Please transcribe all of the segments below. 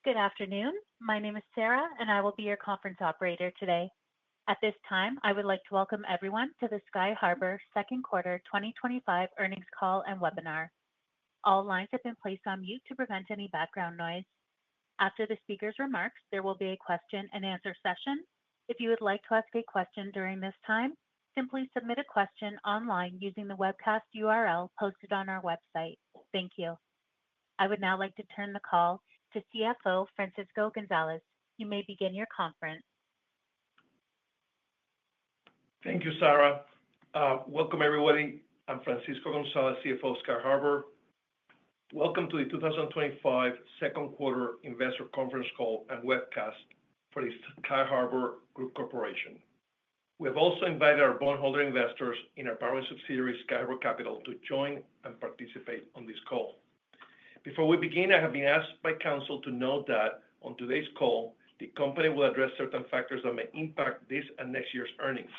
Good afternoon. My name is Sarah, and I will be your conference operator today. At this time, I would like to welcome everyone to the Sky Harbour Second Quarter 2025 Earnings Call and Webinar. All lines have been placed on mute to prevent any background noise. After the speaker's remarks, there will be a question-and-answer session. If you would like to ask a question during this time, simply submit a question online using the webcast URL posted on our website. Thank you. I would now like to turn the call to CFO Francisco Gonzalez. You may begin your conference. Thank you, Sarah. Welcome, everybody. I'm Francisco Gonzalez, CFO of Sky Harbour. Welcome to the 2025 Second Quarter Investor Conference Call and Webcast for the Sky Harbour Group Corporation. We have also invited our bondholder investors in our borrowing subsidiary, Sky Harbour Capital, to join and participate on this call. Before we begin, I have been asked by counsel to note that on today's call, the company will address certain factors that may impact this and next year's earnings.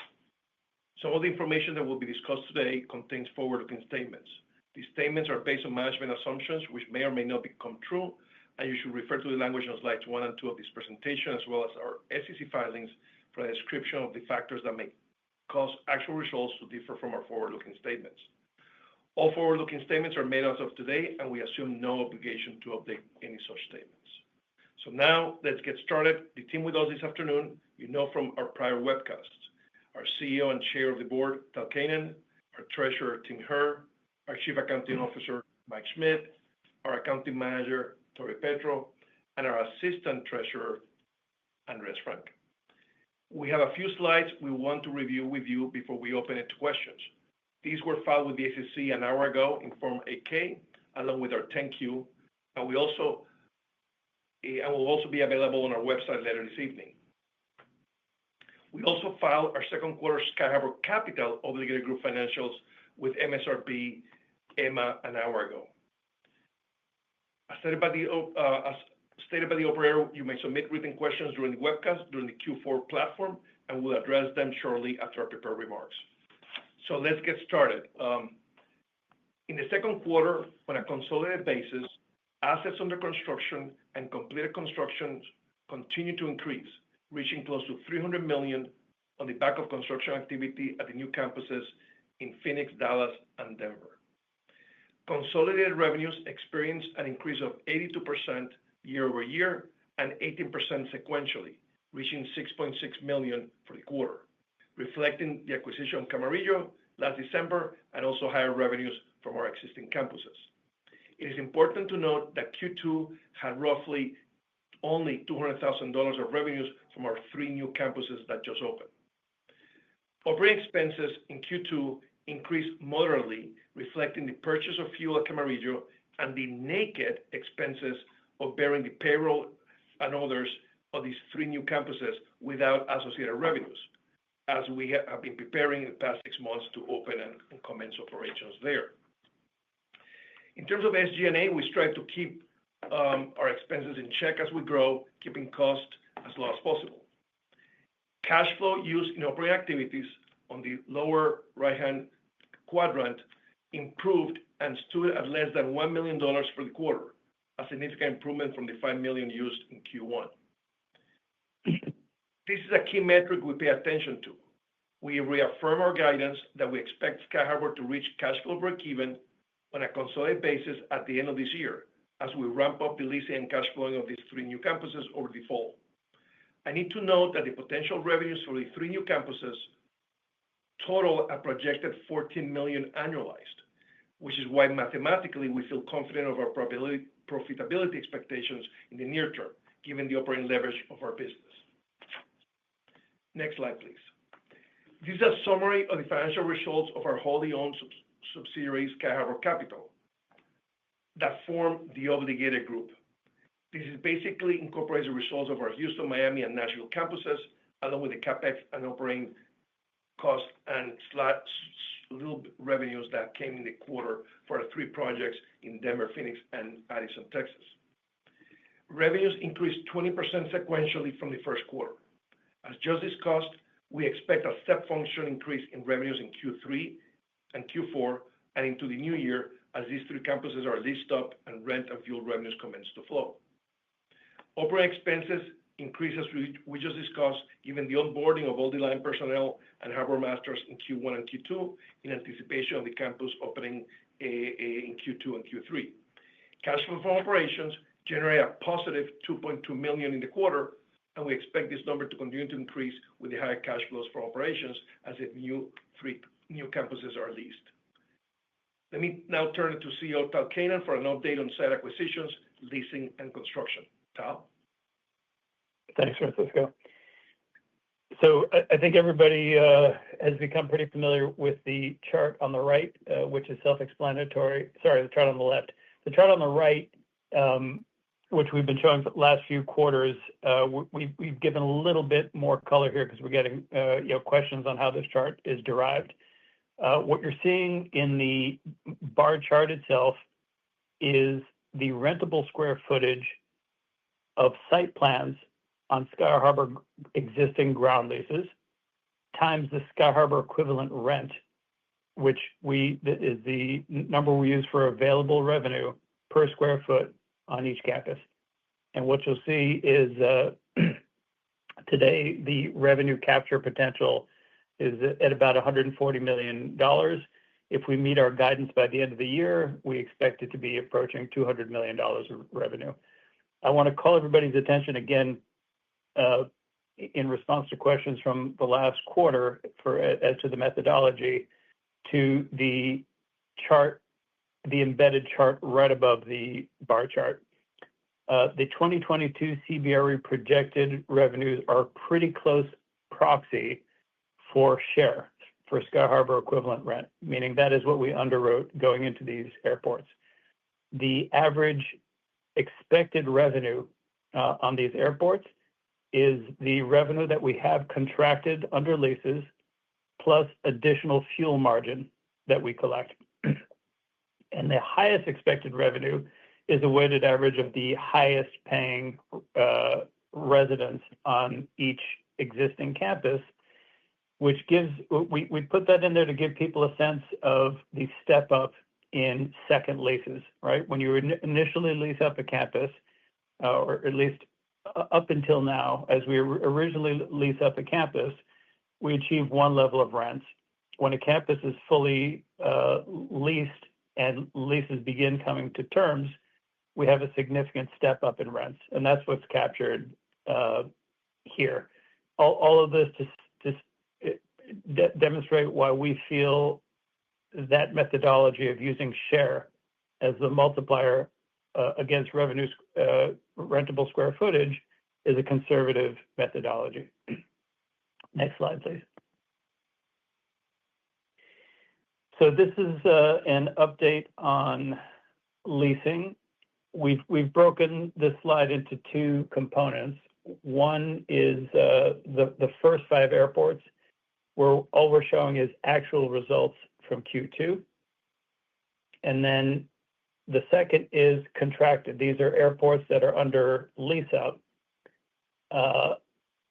Some of the information that will be discussed today contains forward-looking statements. These statements are based on management assumptions, which may or may not become true, and you should refer to the language on slides 1 and 2 of this presentation, as well as our SEC filings for a description of the factors that may cause actual results to differ from our forward-looking statements. All forward-looking statements are made as of today, and we assume no obligation to update any such statements. So now, let's get started. The team with us this afternoon, you know from our prior webcasts, our CEO and Chair of the Board, Tal Keinan, our Treasurer, Tim Herr, our Chief Accounting Officer, Mike Schmidt, our Accounting Manager, Tori Petro, and our Assistant Treasurer, Andres Frank. We have a few slides we want to review with you before we open it to questions. These were filed with the SEC an hour ago in Form 8-K, along with our 10-Q, and will also be available on our website later this evening. We also filed our second quarter Sky Harbour Capital Obligated Group financials with MSRB EMMA an hour ago. As stated by the operator, you may submit written questions during the webcast during the Q4 platform, and we'll address them shortly after our prepared remarks. So let's get started. In the second quarter, on a consolidated basis, assets under construction and completed constructions continue to increase, reaching close to $300 million on the back of construction activity at the new campuses in Phoenix, Dallas, and Denver. Consolidated revenues experienced an increase of 82% year over year and 18% sequentially, reaching $6.6 million for the quarter, reflecting the acquisition of Camarillo last December and also higher revenues from our existing campuses. It is important to note that Q2 had roughly only $200,000 of revenues from our 3 new campuses that just opened. Operating expenses in Q2 increased moderately, reflecting the purchase of fuel at Camarillo and the naked expenses of bearing the payroll and others of these 3 new campuses without associated revenues, as we have been preparing the past 6 months to open and commence operations there. In terms of SG&A, we strive to keep our expenses in check as we grow, keeping costs as low as possible. Cash flow used in operating activities on the lower right-hand quadrant improved and stood at less than $1 million for the quarter, a significant improvement from the $5 million used in Q1. This is a key metric we pay attention to. We reaffirm our guidance that we expect Sky Harbour to reach cash flow break-even on a consolidated basis at the end of this year, as we ramp up the leasing and cash flowing of these 3 new campuses over the fall. I need to note that the potential revenues for the 3 new campuses total a projected $14 million annualized, which is why mathematically we feel confident of our profitability expectations in the near term, given the operating leverage of our business. Next slide, please. This is a summary of the financial results of our wholly owned subsidiary, Sky Harbour Capital, that form the obligated group. This basically incorporates the results of our Houston, Miami, and Nashville campuses, along with the CapEx and operating costs and little revenues that came in the quarter for our 3 projects in Denver, Phoenix, and Addison, Texas. Revenues increased 20% sequentially from the first quarter. As just discussed, we expect a step function increase in revenues in Q3 and Q4 and into the new year as these 3 campuses are leased up and rent and fuel revenues commence to flow. Operating expenses increased as we just discussed, given the onboarding of all the line personnel and harbor masters in Q1 and Q2 in anticipation of the campus opening in Q2 and Q3. Cash flow from operations generated a positive $2.2 million in the quarter, and we expect this number to continue to increase with the higher cash flows from operations as the three new campuses are leased. Let me now turn it to CEO Tal Keinan for an update on site acquisitions, leasing, and construction. Tal? Thanks, Francisco. So I think everybody has become pretty familiar with the chart on the right, which is self-explanatory. Sorry, the chart on the left. The chart on the right, which we've been showing for the last few quarters, we've given a little bit more color here because we're getting questions on how this chart is derived. What you're seeing in the bar chart itself is the rentable square footage of site plans on Sky Harbour existing ground leases times the Sky Harbour equivalent rent, which is the number we use for available revenue per square foot on each campus. And what you'll see is today the revenue capture potential is at about $140 million. If we meet our guidance by the end of the year, we expect it to be approaching $200 million of revenue. I want to call everybody's attention again in response to questions from the last quarter as to the methodology to the chart, the embedded chart right above the bar chart. The 2022 CBRE projected revenues are a pretty close proxy for share for Sky Harbour equivalent rent, meaning that is what we underwrote going into these airports. The average expected revenue on these airports is the revenue that we have contracted under leases plus additional fuel margin that we collect. And the highest expected revenue is a weighted average of the highest paying residents on each existing campus, which gives, we put that in there to give people a sense of the step up in second leases, right? When you initially lease up a campus, or at least up until now, as we originally lease up a campus, we achieve one level of rents. When a campus is fully leased and leases begin coming to terms, we have a significant step up in rents, and that's what's captured here. All of this just demonstrate why we feel that methodology of using share as the multiplier against revenues, rentable square footage, is a conservative methodology. Next slide, please. So this is an update on leasing. We've broken this slide into two components. One is the first 5 airports, where all we're showing is actual results from Q2. And then the second is contracted. These are airports that are under lease up,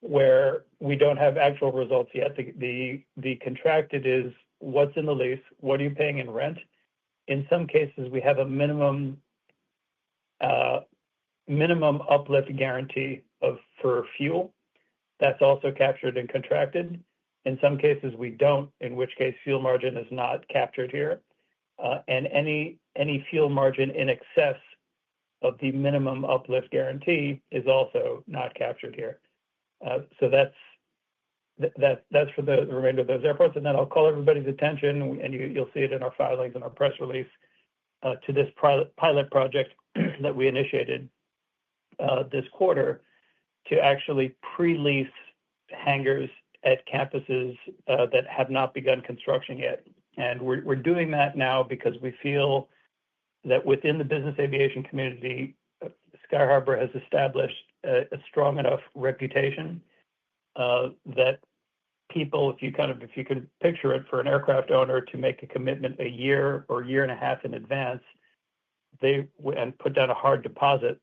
where we don't have actual results yet. The contracted is what's in the lease, what are you paying in rent. In some cases, we have a minimum uplift guarantee for fuel. That's also captured and contracted. In some cases, we don't, in which case fuel margin is not captured here. And any fuel margin in excess of the minimum uplift guarantee is also not captured here. So that's for the remainder of those airports. And then I'll call everybody's attention, and you'll see it in our filings and our press release, to this pilot project that we initiated this quarter to actually pre-lease hangars at campuses that have not begun construction yet. And we're doing that now because we feel that within the business aviation community, Sky Harbour has established a strong enough reputation that people, if you can picture it, for an aircraft owner to make a commitment a year or year and a half in advance, and put down a hard deposit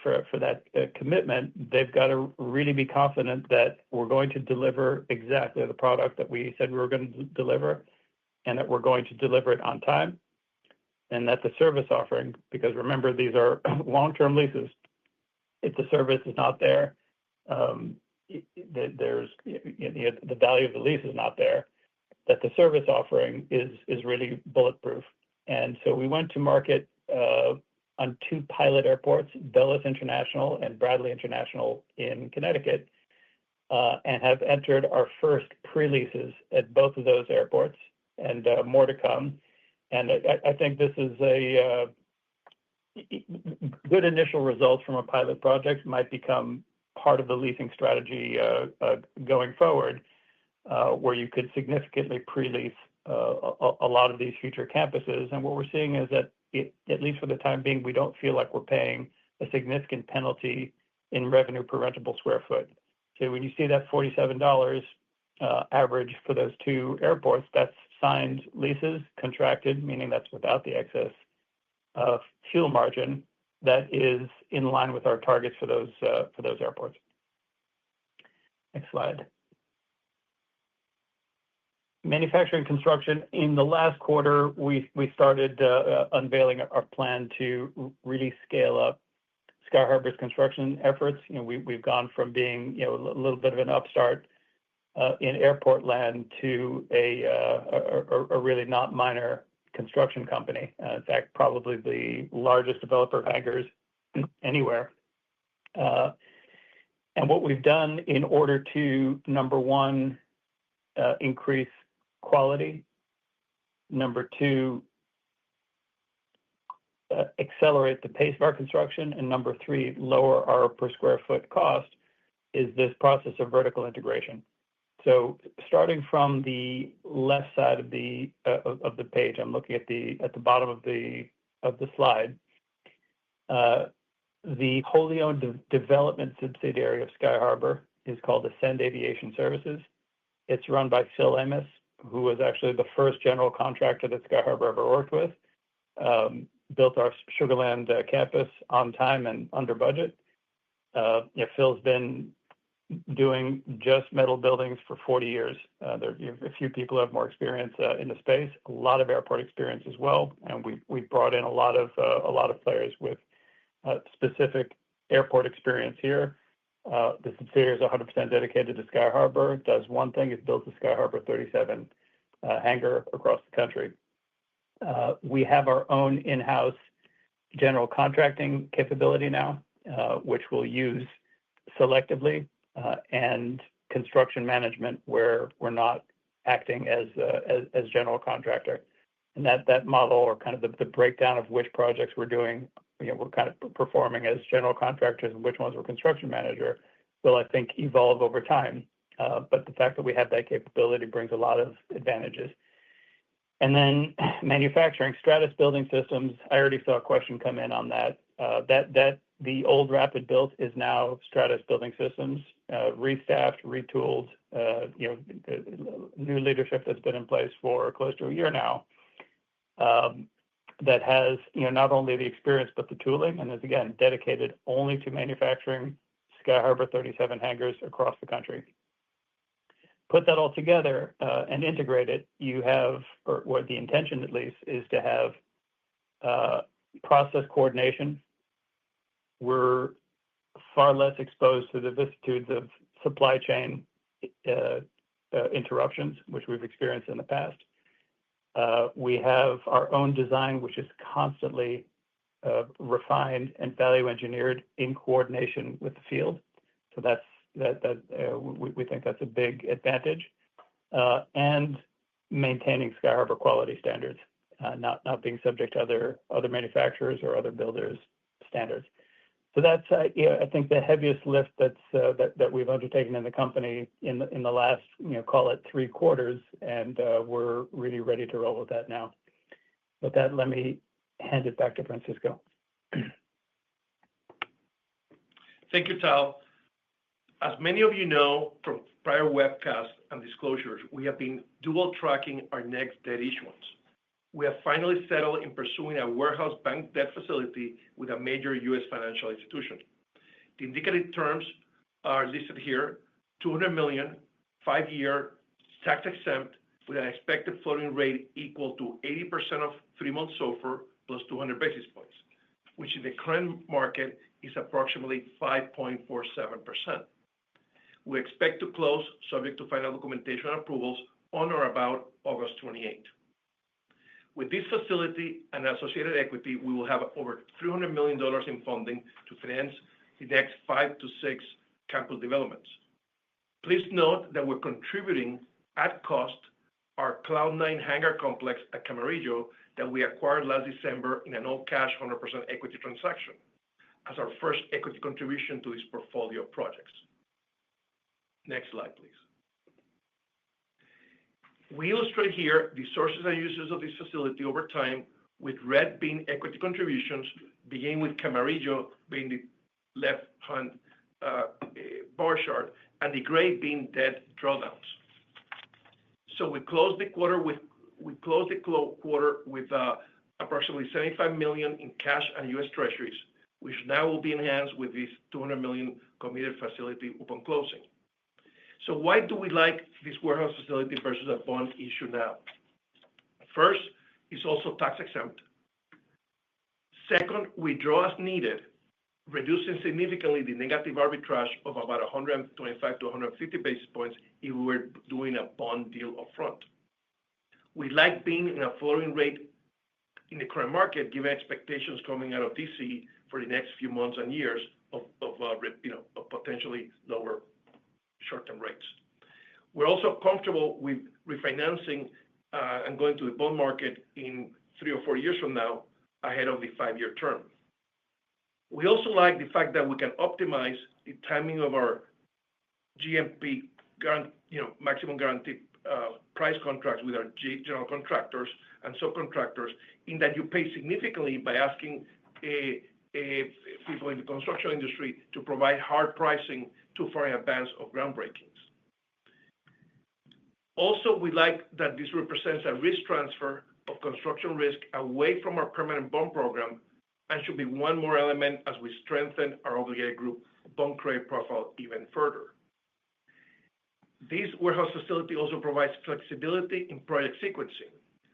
for that commitment, they've got to really be confident that we're going to deliver exactly the product that we said we were going to deliver, and that we're going to deliver it on time, and that's a service offering, because remember, these are long-term leases. if the service is not there, there's the value of the lease is not there, that the service offering is really bulletproof. And so we went to market on 2 pilot airports, Dulles International and Bradley International in Connecticut, and have entered our first pre-leases at both of those airports, and more to come. And I think this is a good initial results from a pilot project, might become part of the leasing strategy going forward, where you could significantly pre-lease a lot of these future campuses. And what we're seeing is that, at least for the time being, we don't feel like we're paying a significant penalty in revenue per rentable square foot. So when you see that $47 average for those 2 airports, that's signed leases, contracted, meaning that's without the excess fuel margin, that is in line with our targets for those airports. Next slide. Manufacturing construction. In the last quarter, we started unveiling our plan to really scale up Sky Harbor's construction efforts. We've gone from being a little bit of an upstart in airport land to a really not minor construction company. In fact, probably the largest developer of hangars anywhere. And what we've done in order to, number one, increase quality, number 2, accelerate the pace of our construction, and number 3, lower our per square foot cost, is this process of vertical integration. So starting from the left side of the page, I'm looking at the bottom of the slide. The wholly owned development subsidiary of Sky Harbor is called Ascend Aviation Services. It's run by Phil Amos, who was actually the first general contractor that Sky Harbor ever worked with. Built our Sugar Land campus on time and under budget. Phil's been doing just metal buildings for 40 years. There are a few people who have more experience in the space, a lot of airport experience as well, and we've brought in a lot of players with specific airport experience here. The subsidiary is 100% dedicated to Sky Harbor. It does one thing: it builds the Sky Harbor 37 hangar across the country. We have our own in-house general contracting capability now, which we'll use selectively, and construction management where we're not acting as general contractor. And that model, or kind of the breakdown of which projects we're doing, we're kind of performing as general contractors and which ones we're construction manager, will, I think, evolve over time. But the fact that we have that capability brings a lot of advantages. And then manufacturing, Stratus Building Systems. I already saw a question come in on that. The old Rapid Built is now Stratus Building Systems, restaffed, retooled, new leadership that's been in place for close to a year now, that has not only the experience but the tooling, and is again dedicated only to manufacturing Sky Harbor 37 hangars across the country. Put that all together and integrate it, you have, or what the intention at least is to have process coordination. We're far less exposed to the vicissitudes of supply chain interruptions, which we've experienced in the past. We have our own design, which is constantly refined and value engineered in coordination with the field. So we think that's a big advantage, and maintaining Sky Harbor quality standards, not being subject to other manufacturers or other builders' standards. So that's I think the heaviest lift that we've undertaken in the company in the last call it 3 quarters, and we're really ready to roll with that now. With that, let me hand it back to Francisco. Thank you, Tal. As many of you know from prior webcasts and disclosures, we have been dual tracking our next debt issuance. We have finally settled in pursuing a warehouse bank debt facility with a major U.S. financial institution. The indicative terms are listed here: $200 million, 5-year, tax exempt, with an expected floating rate equal to 80% of 3-month SOFR plus 200 basis points, which in the current market is approximately 5.47%. We expect to close, subject to final documentation and approvals, on or about August 28. With this facility and associated equity, we will have over $300 million in funding to finance the next 5 to 6 campus developments. Please note that we're contributing at cost our Cloud9 hangar complex at Camarillo that we acquired last December in an all-cash 100% equity transaction as our first equity contribution to this portfolio of projects. Next slide, please. We illustrate here the sources and uses of this facility over time, with red being equity contributions, beginning with Camarillo being the left-hand bar chart, and the gray being debt drawdowns. So we closed the quarter with approximately $75 million in cash and U.S. Treasuries, which now will be enhanced with this $200 million committed facility upon closing. So why do we like this warehouse facility versus a bond issue now? First, it's also tax exempt. Second, we draw as needed, reducing significantly the negative arbitrage of about 125 to 150 basis points if we were doing a bond deal upfront. We like being in a floating rate in the current market, given expectations coming out of DC for the next few months and years of potentially lower short-term rates. We're also comfortable with refinancing and going to the bond market in 3 or 4 years from now ahead of the 5-year term. We also like the fact that we can optimize the timing of our GMP, maximum guaranteed price contracts with our general contractors and subcontractors, in that you pay significantly by asking people in the construction industry to provide hard pricing too far in advance of groundbreakings. Also, we like that this represents a risk transfer of construction risk away from our permanent bond program and should be one more element as we strengthen our obligated group bond credit profile even further. This warehouse facility also provides flexibility in project sequencing.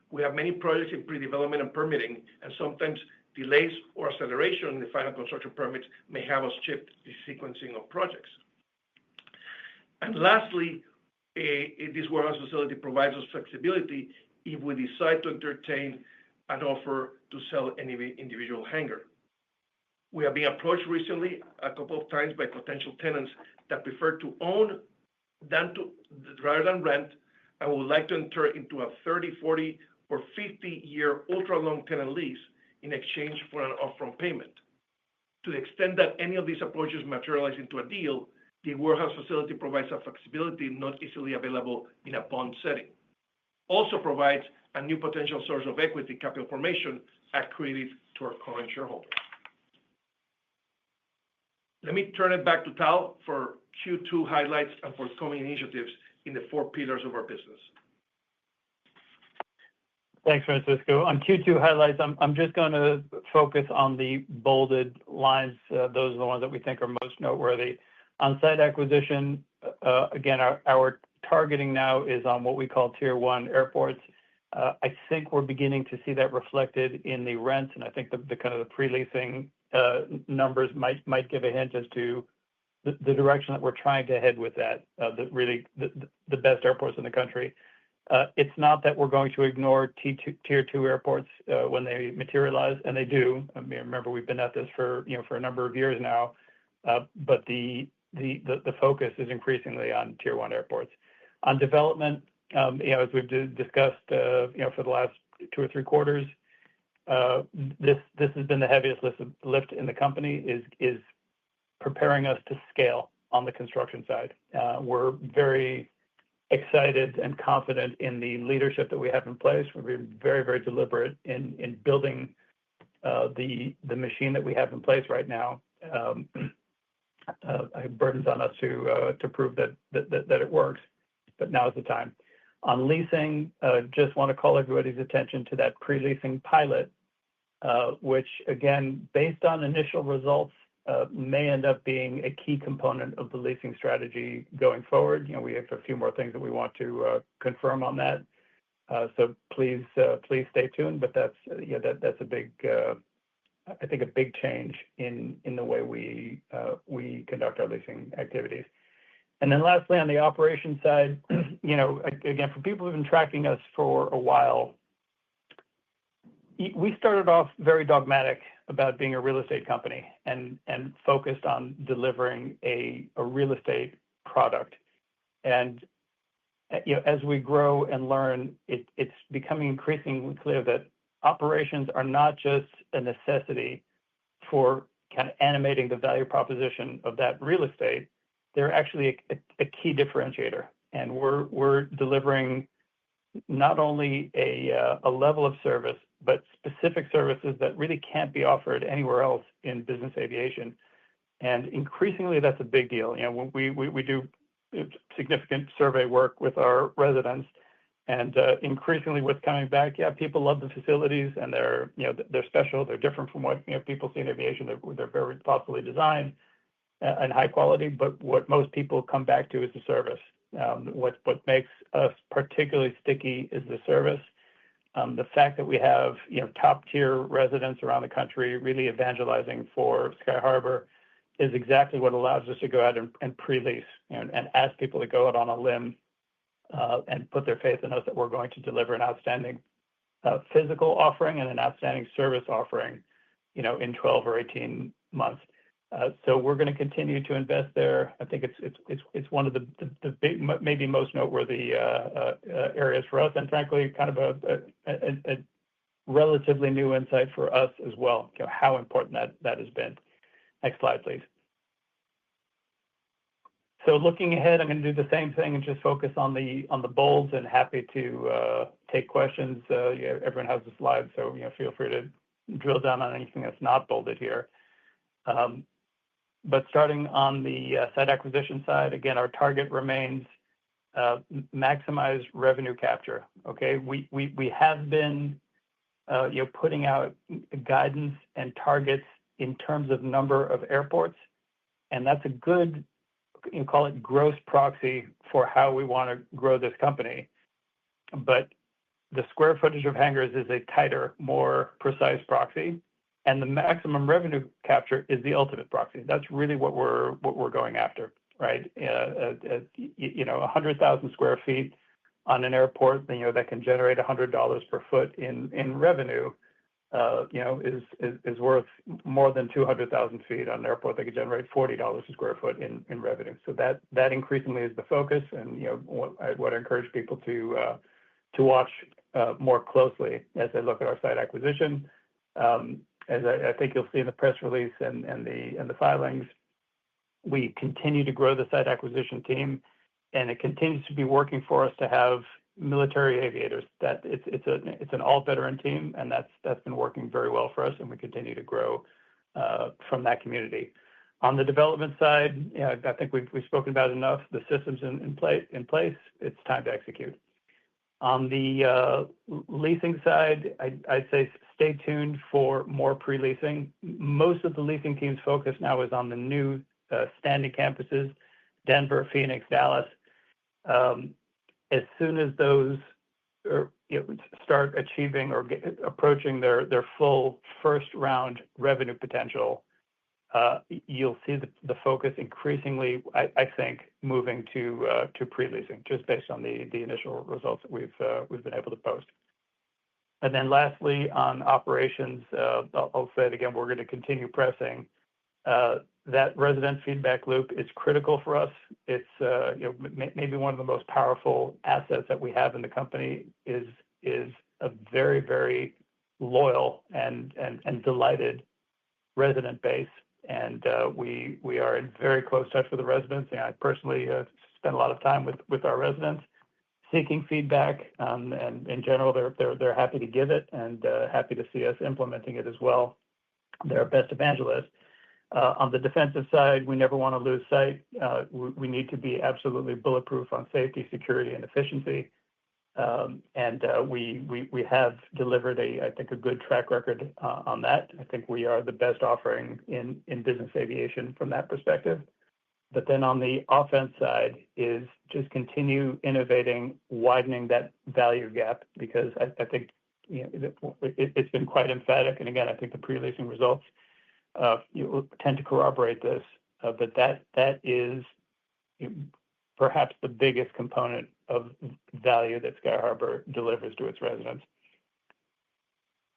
We have many projects in pre-development and permitting, and sometimes delays or acceleration in the final construction permits may have us shift the sequencing of projects. And lastly, this warehouse facility provides us flexibility if we decide to entertain an offer to sell any individual hangar. We have been approached recently a couple of times by potential tenants that prefer to own rather than rent, and would like to enter into a 30, 40, or 50-year ultra-long tenant lease in exchange for an upfront payment. To the extent that any of these approaches materialize into a deal, the warehouse facility provides a flexibility not easily available in a bond setting. Also provides a new potential source of equity capital formation accretive to our current shareholders. Let me turn it back to Tal for Q2 highlights and forthcoming initiatives in the 4 pillars of our business. Thanks, Francisco. On Q2 highlights, I'm just going to focus on the bolded lines. Those are the ones that we think are most noteworthy. On site acquisition, again, our targeting now is on what we call Tier 1 airports. I think we're beginning to see that reflected in the rents, and I think the kind of the pre-leasing numbers might give a hint as to the direction that we're trying to head with that, the best airports in the country. It's not that we're going to ignore Tier 2 airports when they materialize, and they do. I mean, remember, we've been at this for a number of years now, but the focus is increasingly on Tier 1 airports. On development, as we've discussed, for the last 2 or 3 quarters, this has been the heaviest lift in the company is preparing us to scale on the construction side. We're very excited and confident in the leadership that we have in place. We're being very, very deliberate in building the machine that we have in place right now. It burdens on us to prove that it works, but now is the time. On leasing, just want to call everybody's attention to that pre-leasing pilot, which, again, based on initial results, may end up being a key component of the leasing strategy going forward. We have a few more things that we want to confirm on that. So please stay tuned. But that's a big I think, a big change in the way we conduct our leasing activities. And then lastly, on the operations side, again, for people who've been tracking us for a while, we started off very dogmatic about being a real estate company and focused on delivering a real estate product. And as we grow and learn, it's becoming increasingly clear that operations are not just a necessity for kind of animating the value proposition of that real estate. They're actually a key differentiator. And we're delivering not only a level of service, but specific services that really can't be offered anywhere else in business aviation. And increasingly, that's a big deal. When we do significant survey work with our residents, and increasingly what's coming back, people love the facilities, and they're special. They're different from what people see in aviation. They're very thoughtfully designed and high quality. But what most people come back to is the service. What makes us particularly sticky is the service. The fact that we have top tier residents around the country really evangelizing for Sky Harbour is exactly what allows us to go out and pre-lease and ask people to go out on a limb and put their faith in us that we're going to deliver an outstanding physical offering and an outstanding service offering, in 12 or 18 months. So we're going to continue to invest there. I think it's one of the big, maybe most noteworthy areas for us, and frankly, kind of a relatively new insight for us as well. How important that has been. Next slide, please. So looking ahead, I'm going to do the same thing and just focus on the bolds, and happy to take questions. Everyone has the slides, so feel free to drill down on anything that's not bolded here. But starting on the site acquisition side, again, our target remains maximize revenue capture. Okay, we have been putting out guidance and targets in terms of number of airports, and that's a good, call it gross proxy for how we want to grow this company. But the square footage of hangars is a tighter, more precise proxy. And the maximum revenue capture is the ultimate proxy. That's really what we're going after, right? 100,000 square feet on an airport, that can generate $100 per foot in revenue, is worth more than 200,000 feet on an airport that could generate $40 a square foot in revenue. So that increasingly is the focus, and what I encourage people to watch more closely as they look at our site acquisition. As I think you'll see in the press release and the filings, we continue to grow the site acquisition team, and it continues to be working for us to have military aviators. That it's an all veteran team, and that's been working very well for us, and we continue to grow from that community. On the development side, I think we've spoken about enough. The system's in place. It's time to execute. On the leasing side, I'd say stay tuned for more pre-leasing. Most of the leasing team's focus now is on the new standing campuses, Denver, Phoenix, Dallas. As soon as those start achieving or approaching their full first round revenue potential, you'll see the focus increasingly, I think, moving to pre-leasing, just based on the initial results that we've been able to post. And then lastly, on operations, I'll say it again, we're going to continue pressing. That resident feedback loop is critical for us. It's maybe one of the most powerful assets that we have in the company is a very, very loyal and delighted resident base. And we are in very close touch with the residents. And I personally spend a lot of time with our residents, seeking feedback. And in general, they're happy to give it, and happy to see us implementing it as well. They're our best evangelists. On the defensive side, we never want to lose sight. We need to be absolutely bulletproof on safety, security, and efficiency. And we have delivered I think a good track record on that. I think we are the best offering in business aviation from that perspective. But then on the offense side is just continue innovating, widening that value gap, because I think it's been quite emphatic. And again, I think the pre-leasing results tend to corroborate this. But that is perhaps the biggest component of value that Sky Harbour delivers to its residents.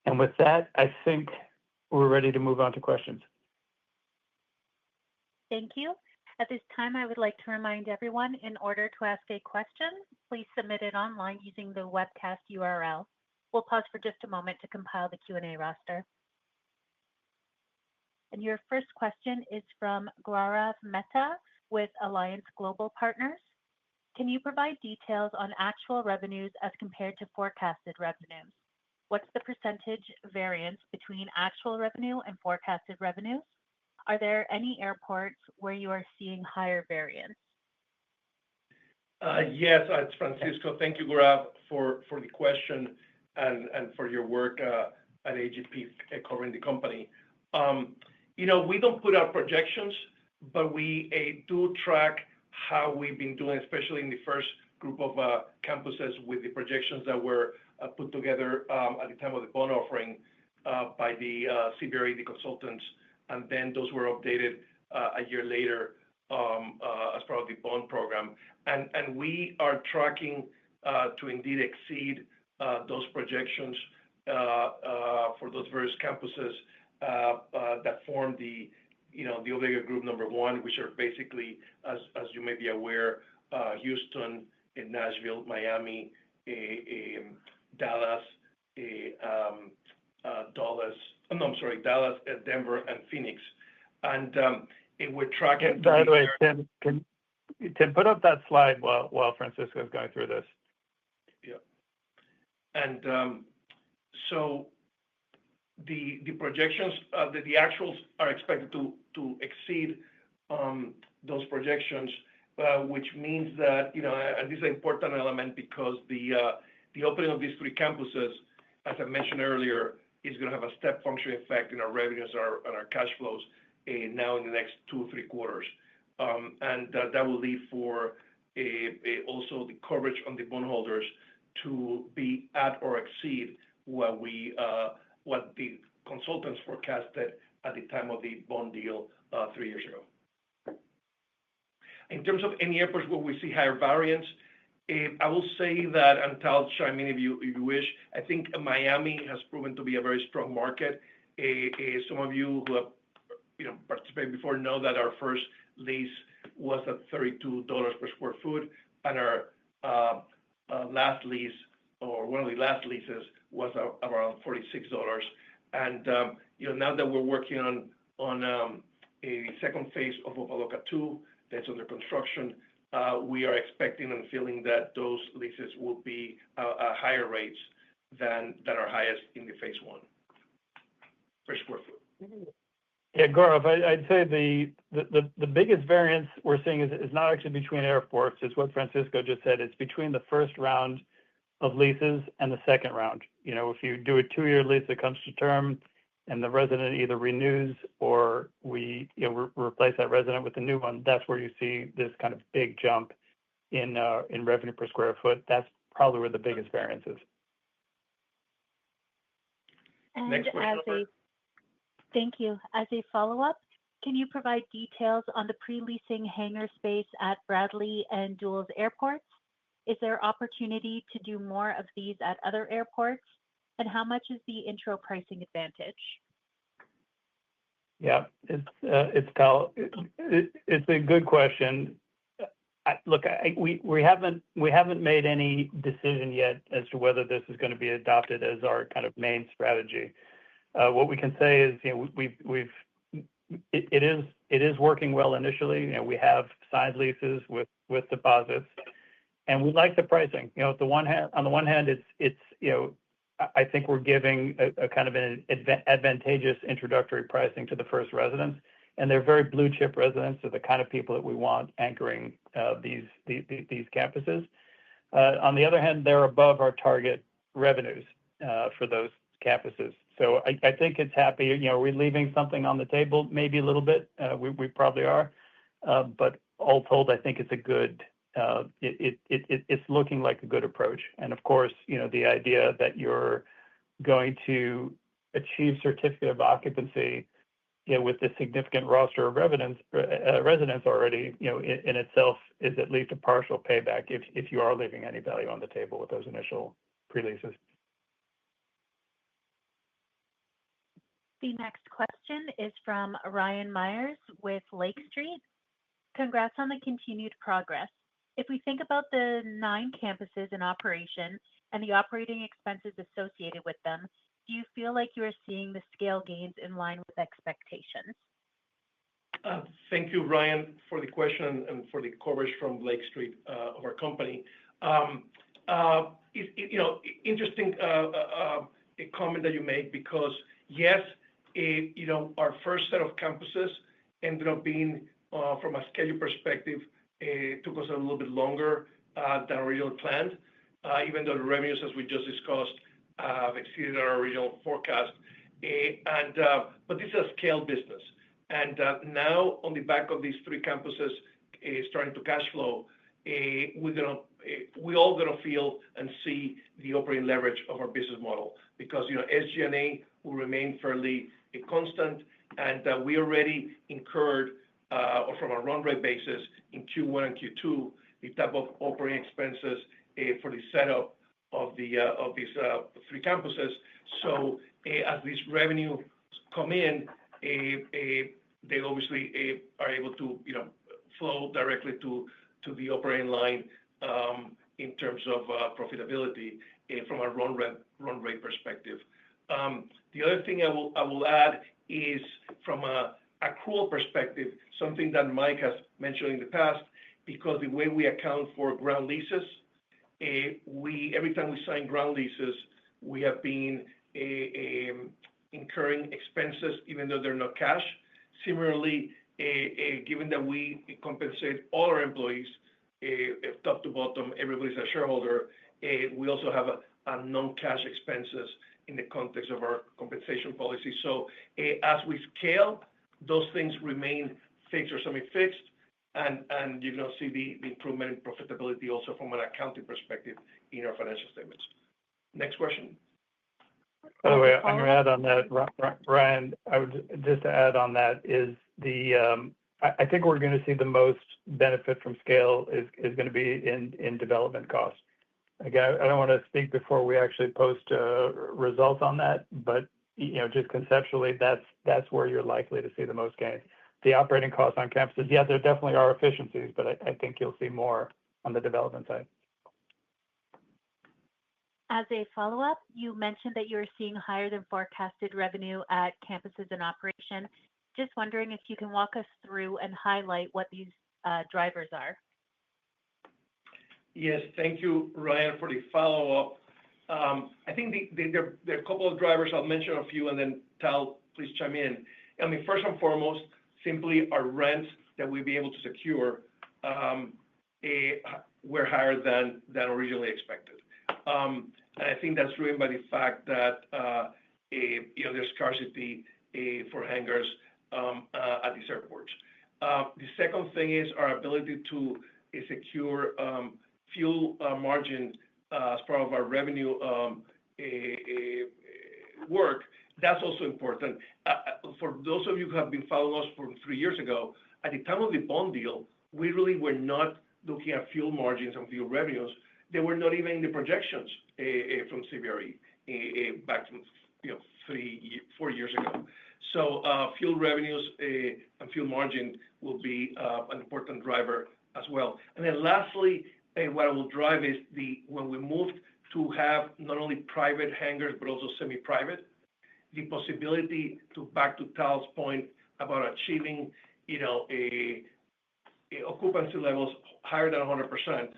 And with that, I think we're ready to move on to questions. Thank you. At this time, I would like to remind everyone, in order to ask a question, please submit it online using the webcast URL. We'll pause for just a moment to compile the Q&A roster. And your first question is from Gaurav Mehta with Alliance Global Partners. Can you provide details on actual revenues as compared to forecasted revenues? What's the percentage variance between actual revenue and forecasted revenues? Are there any airports where you are seeing higher variance? Yes, it's Francisco. Thank you, Gaurav, for the question and for your work at AGP covering the company. We don't put out projections, but we do track how we've been doing, especially in the first group of campuses with the projections that were put together at the time of the bond offering by the CBRE, the consultants, and then those were updated a year later as part of the bond program. And we are tracking to indeed exceed those projections for those various campuses that form the Omega Group number one, which are basically, as you may be aware, Houston, Nashville, Miami, Dallas, Dallas, Denver, and Phoenix. And we're tracking. By the way, Tim, put up that slide while Francisco is going through this. Yeah. And so the projections, the actuals are expected to exceed those projections, which means that, and this is an important element because the opening of these three campuses, as I mentioned earlier, is going to have a step function effect in our revenues and our cash flows now in the next 2 or 3 quarters. And that will lead for also the coverage on the bondholders to be at or exceed what the consultants forecasted at the time of the bond deal 3 years ago. In terms of any airports where we see higher variance, I will say that, and Tal, chime in if you wish, I think Miami has proven to be a very strong market. Some of you who have participated before know that our first lease was at $32 per square foot, and our last lease, or one of the last leases, was around $46. And now that we're working on a second phase of Opa-locka 2 that's under construction, we are expecting and feeling that those leases will be higher rates than our highest in the phase one per square foot. Yeah, Gaurav, I'd say the biggest variance we're seeing is not actually between airports. It's what Francisco just said. It's between the first round of leases and the second round. If you do a 2-year lease that comes to term and the resident either renews or we replace that resident with a new one, that's where you see this kind of big jump in revenue per square foot. That's probably where the biggest variance is. And Next question. Thank you. As a follow-up, can you provide details on the pre-leasing hangar space at Bradley and Dulles airports? Is there opportunity to do more of these at other airports? And how much is the intro pricing advantage? Yeah, it's Tal. It's a good question. We haven't made any decision yet as to whether this is going to be adopted as our kind of main strategy. What we can say is, it is working well initially. We have signed leases with deposits, and we like the pricing. On the one hand, it's I think we're giving a kind of an advantageous introductory pricing to the first residents, and they're very blue chip residents. They're the kind of people that we want anchoring these campuses. On the other hand, they're above our target revenues for those campuses. So I think it's happy. We're leaving something on the table, maybe a little bit. We probably are, but all told, I think it's a good. It's looking like a good approach. And of course, the idea that you're going to achieve certificate of occupancy, with the significant roster of residents already, in itself is at least a partial payback if you are leaving any value on the table with those initial pre-leases. The next question is from Ryan Myers with Lake Street. Congrats on the continued progress. If we think about the 9 campuses in operation and the operating expenses associated with them, do you feel like you are seeing the scale gains in line with expectations? Thank you, Ryan, for the question and for the coverage from Lake Street of our company. Interesting comment that you make because yes, our first set of campuses ended up being, from a schedule perspective, took us a little bit longer than originally planned, even though the revenues, as we just discussed, have exceeded our original forecast. But this is a scale business. And now, on the back of these 3 campuses starting to cash flow, we're all going to feel and see the operating leverage of our business model because SG&A will remain fairly constant, and we already incurred, or from a run rate basis, in Q1 and Q2, the type of operating expenses for the setup of these 3 campuses. So as these revenues come in, they obviously are able to flow directly to the operating line in terms of profitability from a run rate perspective. The other thing I will add is from an accrual perspective, something that Mike has mentioned in the past, because the way we account for ground leases, every time we sign ground leases, we have been incurring expenses even though they're not cash. Similarly, given that we compensate all our employees, top to bottom, everybody's a shareholder, we also have a non-cash expenses in the context of our compensation policy. So as we scale, those things remain fixed or semi-fixed, and you're going to see the improvement in profitability also from an accounting perspective in our financial statements. Next question. By the way, I'm going to add on that, Ryan. I would just add on that is I think we're going to see the most benefit from scale is going to be in development costs. Again, I don't want to speak before we actually post results on that, but just conceptually, that's where you're likely to see the most gains. The operating costs on campuses, yeah, there definitely are efficiencies, but I think you'll see more on the development side. As a follow-up, you mentioned that you were seeing higher than forecasted revenue at campuses in operation. Just wondering if you can walk us through and highlight what these drivers are. Yes, thank you, Ryan, for the follow-up. I think there are a couple of drivers. I'll mention a few, and then Tal, please chime in. I mean, first and foremost, simply our rents that we'll be able to secure were higher than originally expected. And I think that's driven by the fact that there's scarcity for hangars at these airports. The second thing is our ability to secure fuel margin as part of our revenue work. That's also important. For those of you who have been following us from 3 years ago, at the time of the bond deal, we really were not looking at fuel margins and fuel revenues. They were not even in the projections from CBRE back from 4 years ago. So fuel revenues and fuel margin will be an important driver as well. And then lastly, what I will drive is when we moved to have not only private hangars but also semi-private, the possibility to, back to Tal's point about achieving occupancy levels higher than 100%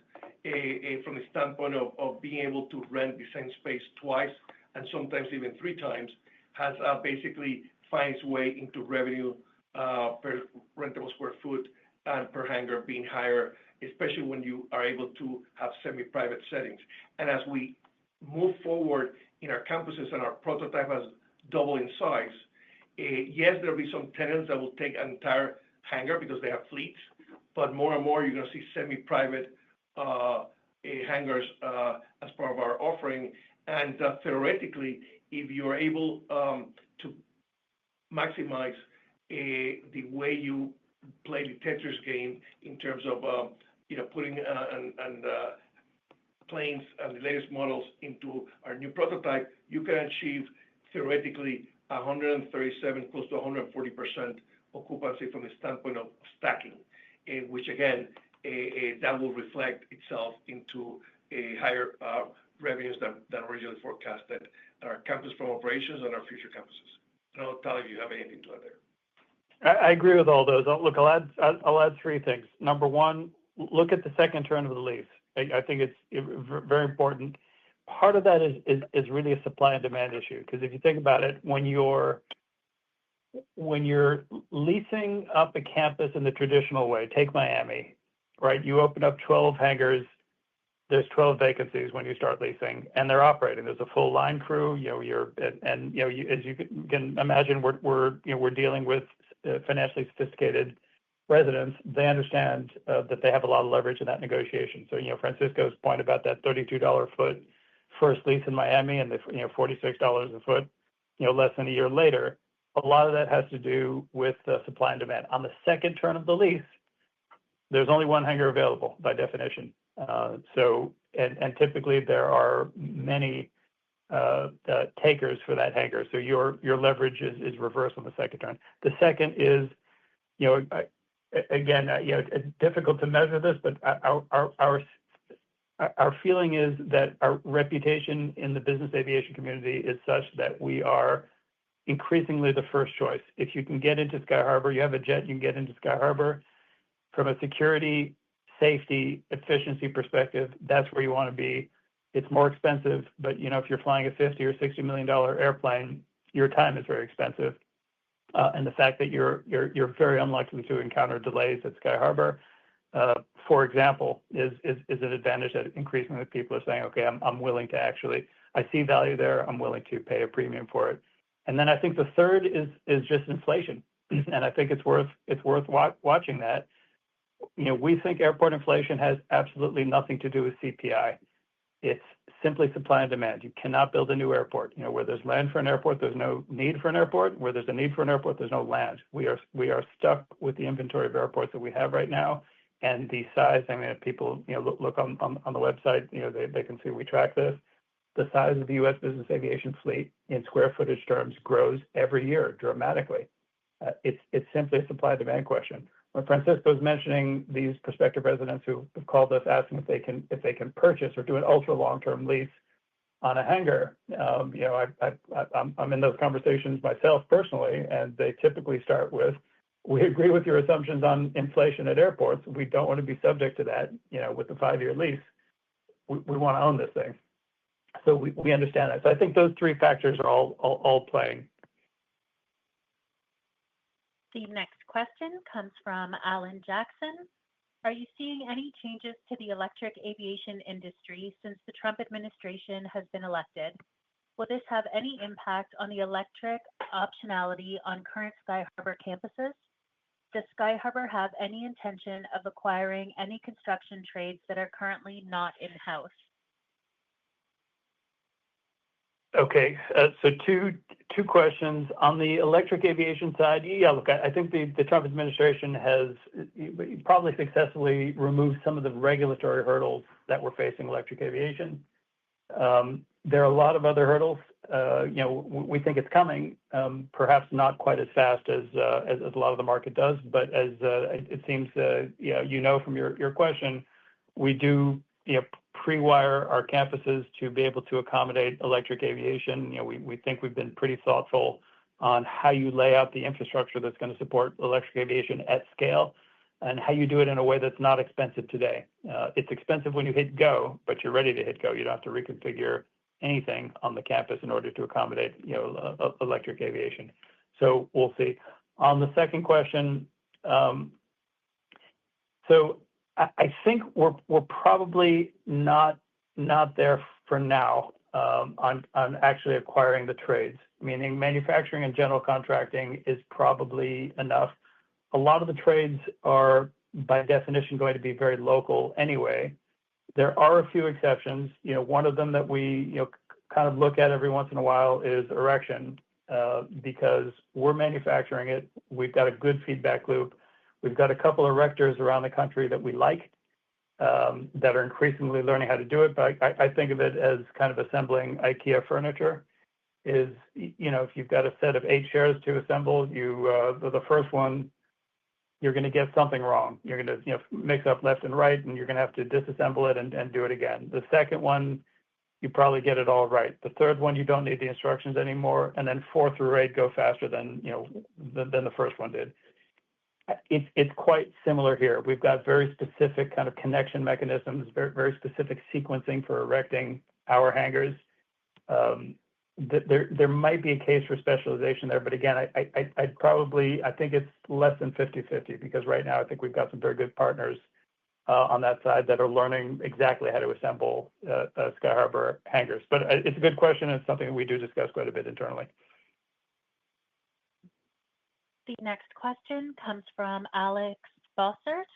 from the standpoint of being able to rent the same space twice and sometimes even 3 times has basically finds its way into revenue per rentable square foot and per hangar being higher, especially when you are able to have semi-private settings. And as we move forward in our campuses and our prototype has doubled in size, yes, there will be some tenants that will take an entire hangar because they have fleets, but more and more you're going to see semi-private hangars as part of our offering. And theoretically, if you're able to maximize the way you play the Tetris game in terms of putting planes and the latest models into our new prototype, you can achieve theoretically 137, close to 140% occupancy from the standpoint of stacking, which again, that will reflect itself into higher revenues than originally forecasted at our campus from operations and our future campuses. I don't know, Tyler, if you have anything to add there. I agree with all those. Look, I'll add three things. Number one, look at the second term of the lease. I think it's very important. Part of that is really a supply and demand issue, because if you think about it, when you're leasing up a campus in the traditional way, take Miami, right? You open up 12 hangars. There's 12 vacancies when you start leasing, and they're operating. There's a full line crew. As you can imagine, we're dealing with financially sophisticated residents. They understand that they have a lot of leverage in that negotiation. So, Francisco's point about that $32 a foot first lease in Miami and the $46 a foot, less than a year later, a lot of that has to do with supply and demand. On the second turn of the lease, there's only one hangar available by definition. And typically there are many takers for that hangar. So your leverage is reversed on the second turn. The second is, again, it's difficult to measure this, but our feeling is that our reputation in the business aviation community is such that we are increasingly the first choice. If you can get into Sky Harbor, you have a jet, you can get into Sky Harbor. From a security, safety, efficiency perspective, that's where you want to be. It's more expensive, but if you're flying a $50 or $60 million airplane, your time is very expensive. And the fact that you're very unlikely to encounter delays at Sky Harbor, for example, is an advantage that increasingly people are saying, okay, I'm willing to I see value there. I'm willing to pay a premium for it. And then I think the third is just inflation, and I think it's worth watching that. We think airport inflation has absolutely nothing to do with CPI. It's simply supply and demand. You cannot build a new airport. Where there's land for an airport, there's no need for an airport. Where there's a need for an airport, there's no land. We are stuck with the inventory of airports that we have right now, and the size. I mean, if people look on the website, they can see we track this. The size of the U.S. business aviation fleet in square footage terms grows every year dramatically. It's simply a supply demand question. When Francisco was mentioning these prospective residents who have called us asking if they can purchase or do an ultra long-term lease on a hangar, I'm in those conversations myself personally, and they typically start with, we agree with your assumptions on inflation at airports. We don't want to be subject to that, with the 5-year lease. We want to own this thing. So we understand that. So I think those three factors are all playing. The next question comes from Alan Jackson. Are you seeing any changes to the electric aviation industry since the Trump administration has been elected? Will this have any impact on the electric optionality on current Sky Harbor campuses? Does Sky Harbor have any intention of acquiring any construction trades that are currently not in-house? Okay, so two questions. On the electric aviation side, look, I think the Trump administration has probably successfully removed some of the regulatory hurdles that were facing electric aviation. There are a lot of other hurdles. We think it's coming, perhaps not quite as fast as a lot of the market does, but as it seems, from your question, we do pre-wire our campuses to be able to accommodate electric aviation. We think we've been pretty thoughtful on how you lay out the infrastructure that's going to support electric aviation at scale and how you do it in a way that's not expensive today. It's expensive when you hit go, but you're ready to hit go. You don't have to reconfigure anything on the campus in order to accommodate, electric aviation. So we'll see. On the second question, so I think we're probably not there for now on actually acquiring the trades, meaning manufacturing and general contracting is probably enough. A lot of the trades are by definition going to be very local anyway. There are a few exceptions. One of them that we kind of look at every once in a while is erection, because we're manufacturing it. We've got a good feedback loop. We've got a couple of erectors around the country that we like, that are increasingly learning how to do it. But I think of it as kind of assembling IKEA furniture. Is, if you've got a set of 8 chairs to assemble, the first one, you're going to get something wrong. You're going to mix up left and right, and you're going to have to disassemble it and do it again. The second one, you probably get it all right. The third one, you don't need the instructions anymore, and then 4 through 8 go faster than the first one did. It's quite similar here. We've got very specific kind of connection mechanisms, very very specific sequencing for erecting our hangers. There might be a case for specialization there, but again, I think it's less than 50-50, because right now I think we've got some very good partners on that side that are learning exactly how to assemble Sky Harbour hangers. But it's a good question, and it's something we do discuss quite a bit internally. The next question comes from Alex Bossert.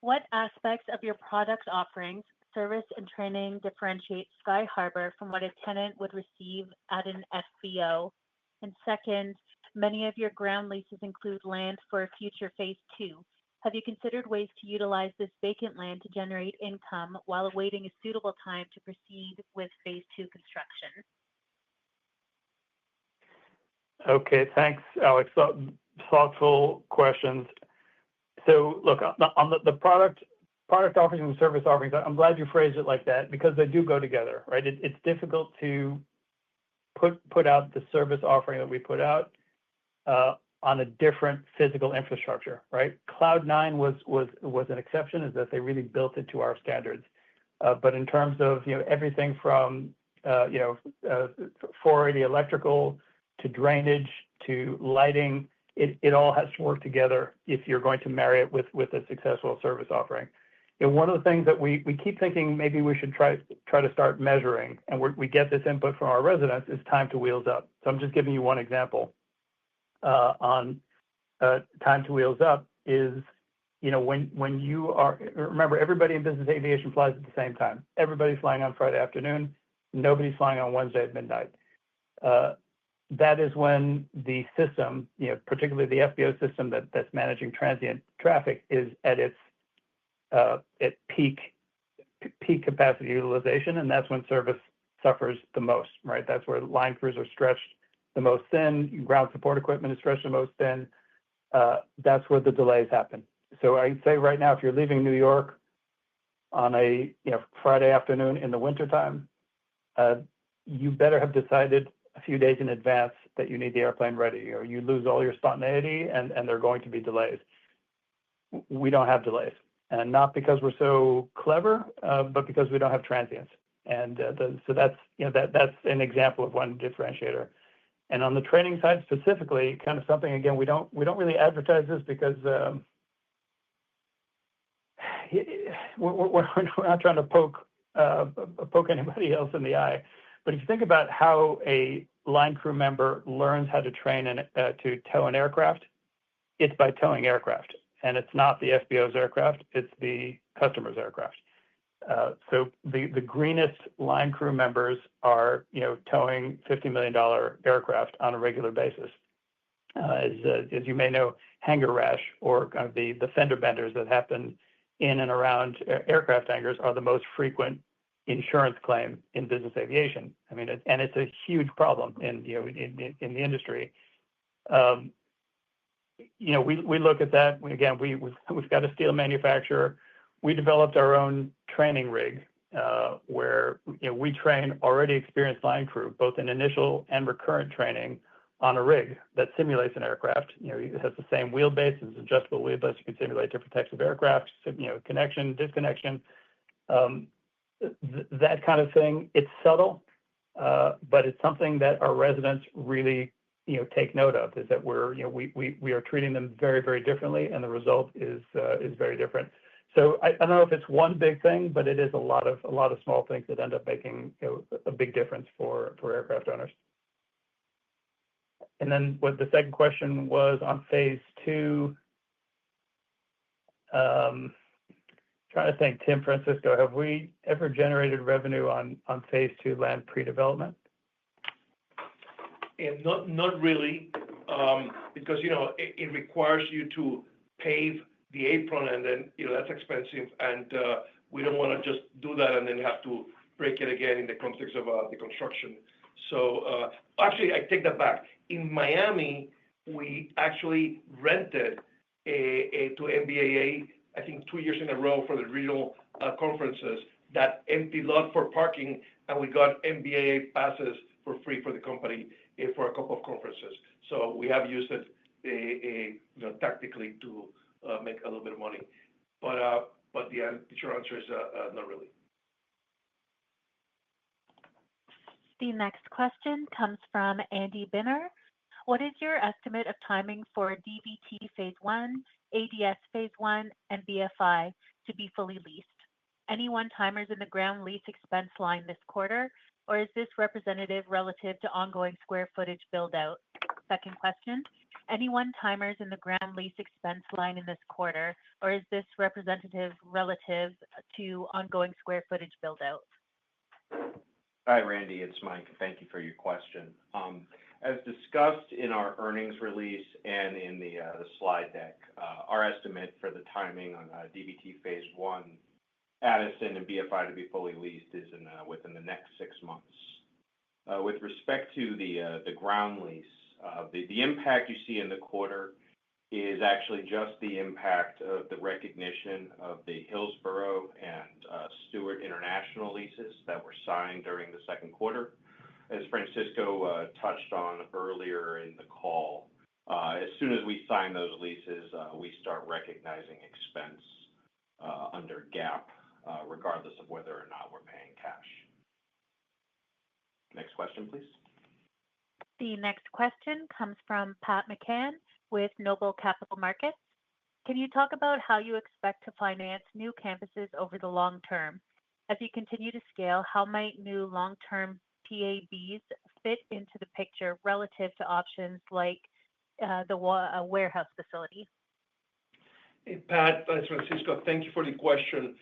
What aspects of your product offerings, service, and training differentiate Sky Harbour from what a tenant would receive at an FBO? And second, many of your ground leases include land for a future phase 2. Have you considered ways to utilize this vacant land to generate income while awaiting a suitable time to proceed with phase 2 construction? Okay, thanks, Alex. Thoughtful questions. So look, on the product offerings and service offerings, I'm glad you phrased it like that, because they do go together, right? It's difficult to put out the service offering that we put out on a different physical infrastructure, right? Cloud9 was an exception, is that they really built it to our standards. But in terms of everything from 480 electrical to drainage to lighting, it all has to work together if you're going to marry it with a successful service offering. One of the things that we keep thinking maybe we should try to start measuring, and we get this input from our residents, is time to wheels up. So I'm just giving you one example. On time to wheels up is, when you are, remember, everybody in business aviation flies at the same time. Everybody's flying on Friday afternoon. Nobody's flying on Wednesday at midnight. That is when the system, particularly the FBO system that's managing transient traffic, is at its at peak capacity utilization, and that's when service suffers the most, right? That's where line crews are stretched the most thin, ground support equipment is stretched the most thin. That's where the delays happen. So I'd say right now, if you're leaving New York on a Friday afternoon in the wintertime, you better have decided a few days in advance that you need the airplane ready, or you lose all your spontaneity, and there are going to be delays. We don't have delays, and not because we're so clever, but because we don't have transients. And so that's that's an example of one differentiator. And on the training side specifically, kind of something, again, we don't really advertise this because we're not trying to poke anybody else in the eye. But if you think about how a line crew member learns how to train to tow an aircraft, it's by towing aircraft. And it's not the FBO's aircraft, it's the customer's aircraft. So the greenest line crew members are towing $50 million aircraft on a regular basis. As you may know, hangar rash, or kind of the fender benders that happen in and around aircraft hangars, are the most frequent insurance claim in business aviation. I mean, and it's a huge problem in the industry. We look at that. We've got a steel manufacturer. We developed our own training rig where we train already experienced line crew, both in initial and recurrent training, on a rig that simulates an aircraft. It has the same wheelbase, it's adjustable wheelbase. You can simulate different types of aircraft, connection, disconnection, that kind of thing. It's subtle, but it's something that our residents really take note of, is that we are treating them very, very differently, and the result is very different. So I don't know if it's one big thing, but it is a lot of small things that end up making a big difference for aircraft owners. And then what the second question was on phase 2. Trying to think, Tim, Francisco, have we ever generated revenue on phase 2 land pre-development? And not really, because it requires you to pave the apron, and then that's expensive, and we don't want to just do that and then have to break it again in the context of the construction. So actually, I take that back. In Miami, we actually rented to MBAA, I think 2 years in a row for the regional conferences, that empty lot for parking, and we got MBAA passes for free for the company for a couple of conferences. So we have used it tactically to make a little bit of money. But the short answer is not really. The next question comes from Andy Binner. What is your estimate of timing for DVT Phase 1, ADS Phase 1, and BFI to be fully leased? Any one-timers in the ground lease expense line this quarter, or is this representative relative to ongoing square footage build-out? Second question, any one-timers in the ground lease expense line in this quarter, or is this representative relative to ongoing square footage build-out? Hi, Randy. It's Mike. Thank you for your question. As discussed in our earnings release and in the slide deck, our estimate for the timing on DVT Phase 1, Addison, and BFI to be fully leased is within the next 6 months. With respect to the ground lease, the impact you see in the quarter is actually just the impact of the recognition of the Hillsborough and Stewart International leases that were signed during the second quarter. As Francisco touched on earlier in the call, as soon as we sign those leases, we start recognizing expense under GAAP, regardless of whether or not we're paying cash. Next question, please. The next question comes from Pat McCann with Noble Capital Markets. Can you talk about how you expect to finance new campuses over the long term? As you continue to scale, how might new long-term PABs fit into the picture relative to options like the warehouse facility? Hey, Pat, it's Francisco. Thank you for the question.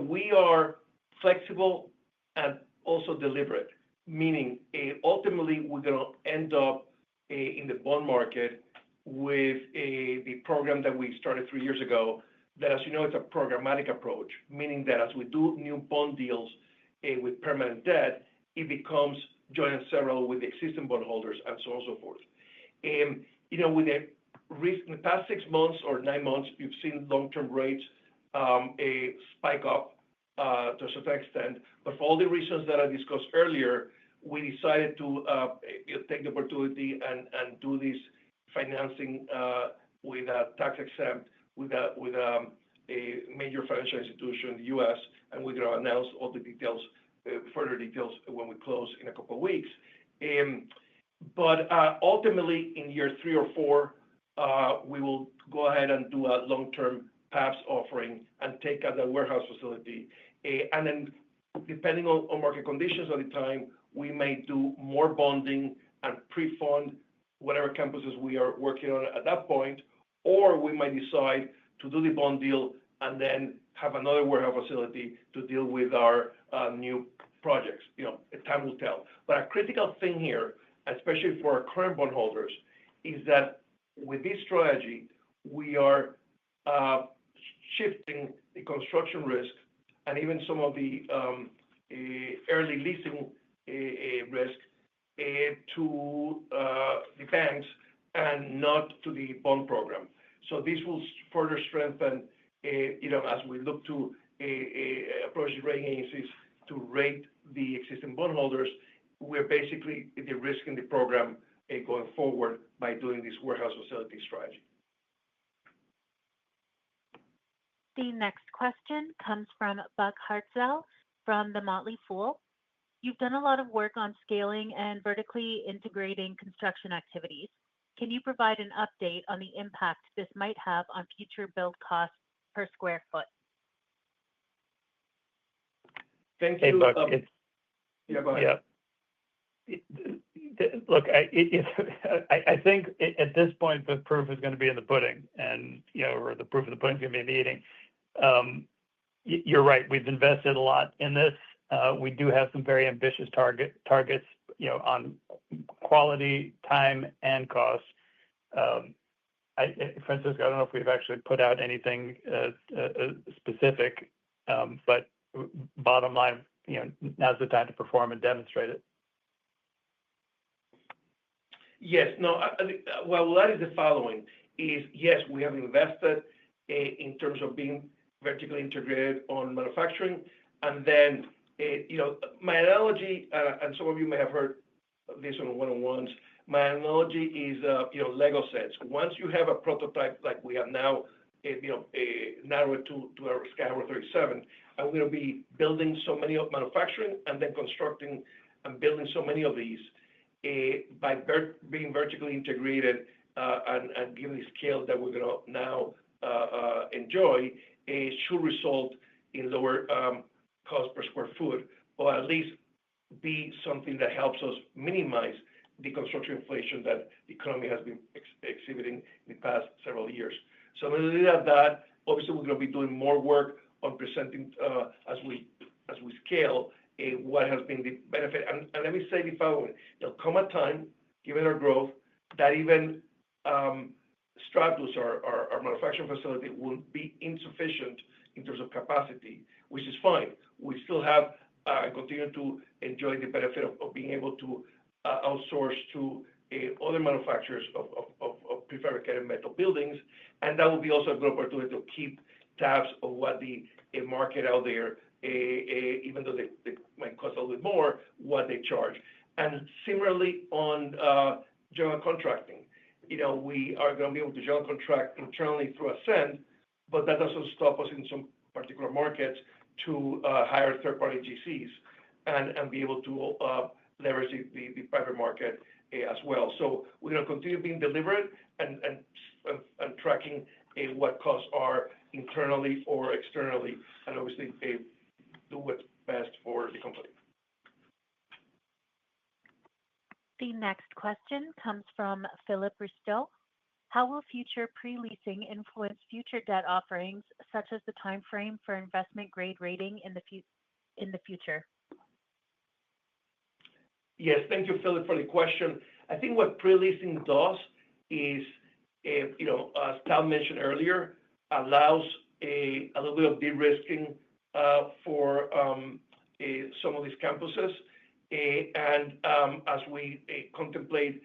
We are flexible and also deliberate, meaning ultimately we're going to end up in the bond market with the program that we started 3 years ago, that, as you know, it's a programmatic approach, meaning that as we do new bond deals with permanent debt, it becomes joint and several with the existing bondholders and so on and so forth. With the past 6 months or 9 months, you've seen long-term rates spike up to a certain extent. But for all the reasons that I discussed earlier, we decided to take the opportunity and do this financing with a tax exempt with a major financial institution in the U.S., and we're going to announce all the details, further details, when we close in a couple of weeks. But ultimately, in year 3 or 4, we will go ahead and do a long-term PABs offering and take out the warehouse facility. And then, depending on market conditions at the time, we may do more bonding and pre-fund whatever campuses we are working on at that point, or we might decide to do the bond deal and then have another warehouse facility to deal with our new projects. Time will tell. But a critical thing here, especially for our current bondholders, is that with this strategy, we are shifting the construction risk and even some of the early leasing risk to the banks and not to the bond program. So this will further strengthen, as we look to approach the rating agencies to rate the existing bondholders. We're basically de-risking the program going forward by doing this warehouse facility strategy. The next question comes from Buck Hartzell from the Motley Fool. You've done a lot of work on scaling and vertically integrating construction activities. Can you provide an update on the impact this might have on future build costs per square foot? Thank you. Hey, Buck. Yeah, go ahead. Yeah. Look, I think at this point, the proof is going to be in the pudding, and or the proof of the pudding is going to be in the eating. You're right. We've invested a lot in this. We do have some very ambitious targets on quality, time, and cost. Francisco, I don't know if we've actually put out anything specific, but bottom line, now's the time to perform and demonstrate it. Yes. No, well, that is the following is, yes, we have invested in terms of being vertically integrated on manufacturing. And then, my analogy, and some of you may have heard this on one-on-ones, my analogy is, Lego sets. Once you have a prototype like we have now, narrowed to our Sky Harbour 37, and we're going to be building so many of manufacturing and then constructing and building so many of these, by being vertically integrated and given the scale that we're going to now enjoy, should result in lower cost per square foot, or at least be something that helps us minimize the construction inflation that the economy has been exhibiting in the past several years. So when we look at that, obviously we're going to be doing more work on presenting as we scale what has been the benefit. And let me say the following: there'll come a time, given our growth, that even Stratus, our manufacturing facility, will be insufficient in terms of capacity, which is fine. We still have continue to enjoy the benefit of being able to outsource to other manufacturers of prefabricated metal buildings, and that will be also a good opportunity to keep tabs of what the market out there, even though they might cost a little bit more, what they charge. And similarly on general contracting, we are going to be able to general contract internally through Ascend, but that doesn't stop us in some particular markets to hire third-party GCs and be able to leverage the private market as well. So we're going to continue being deliberate and tracking what costs are internally or externally, and obviously do what's best for the company. The next question comes from Philip Risto. How will future pre-leasing influence future debt offerings, such as the time frame for investment grade rating in the future? Yes, thank you, Philip, for the question. I think what pre-leasing does is, as Tal mentioned earlier, allows a little bit of de-risking for some of these campuses. And as we contemplate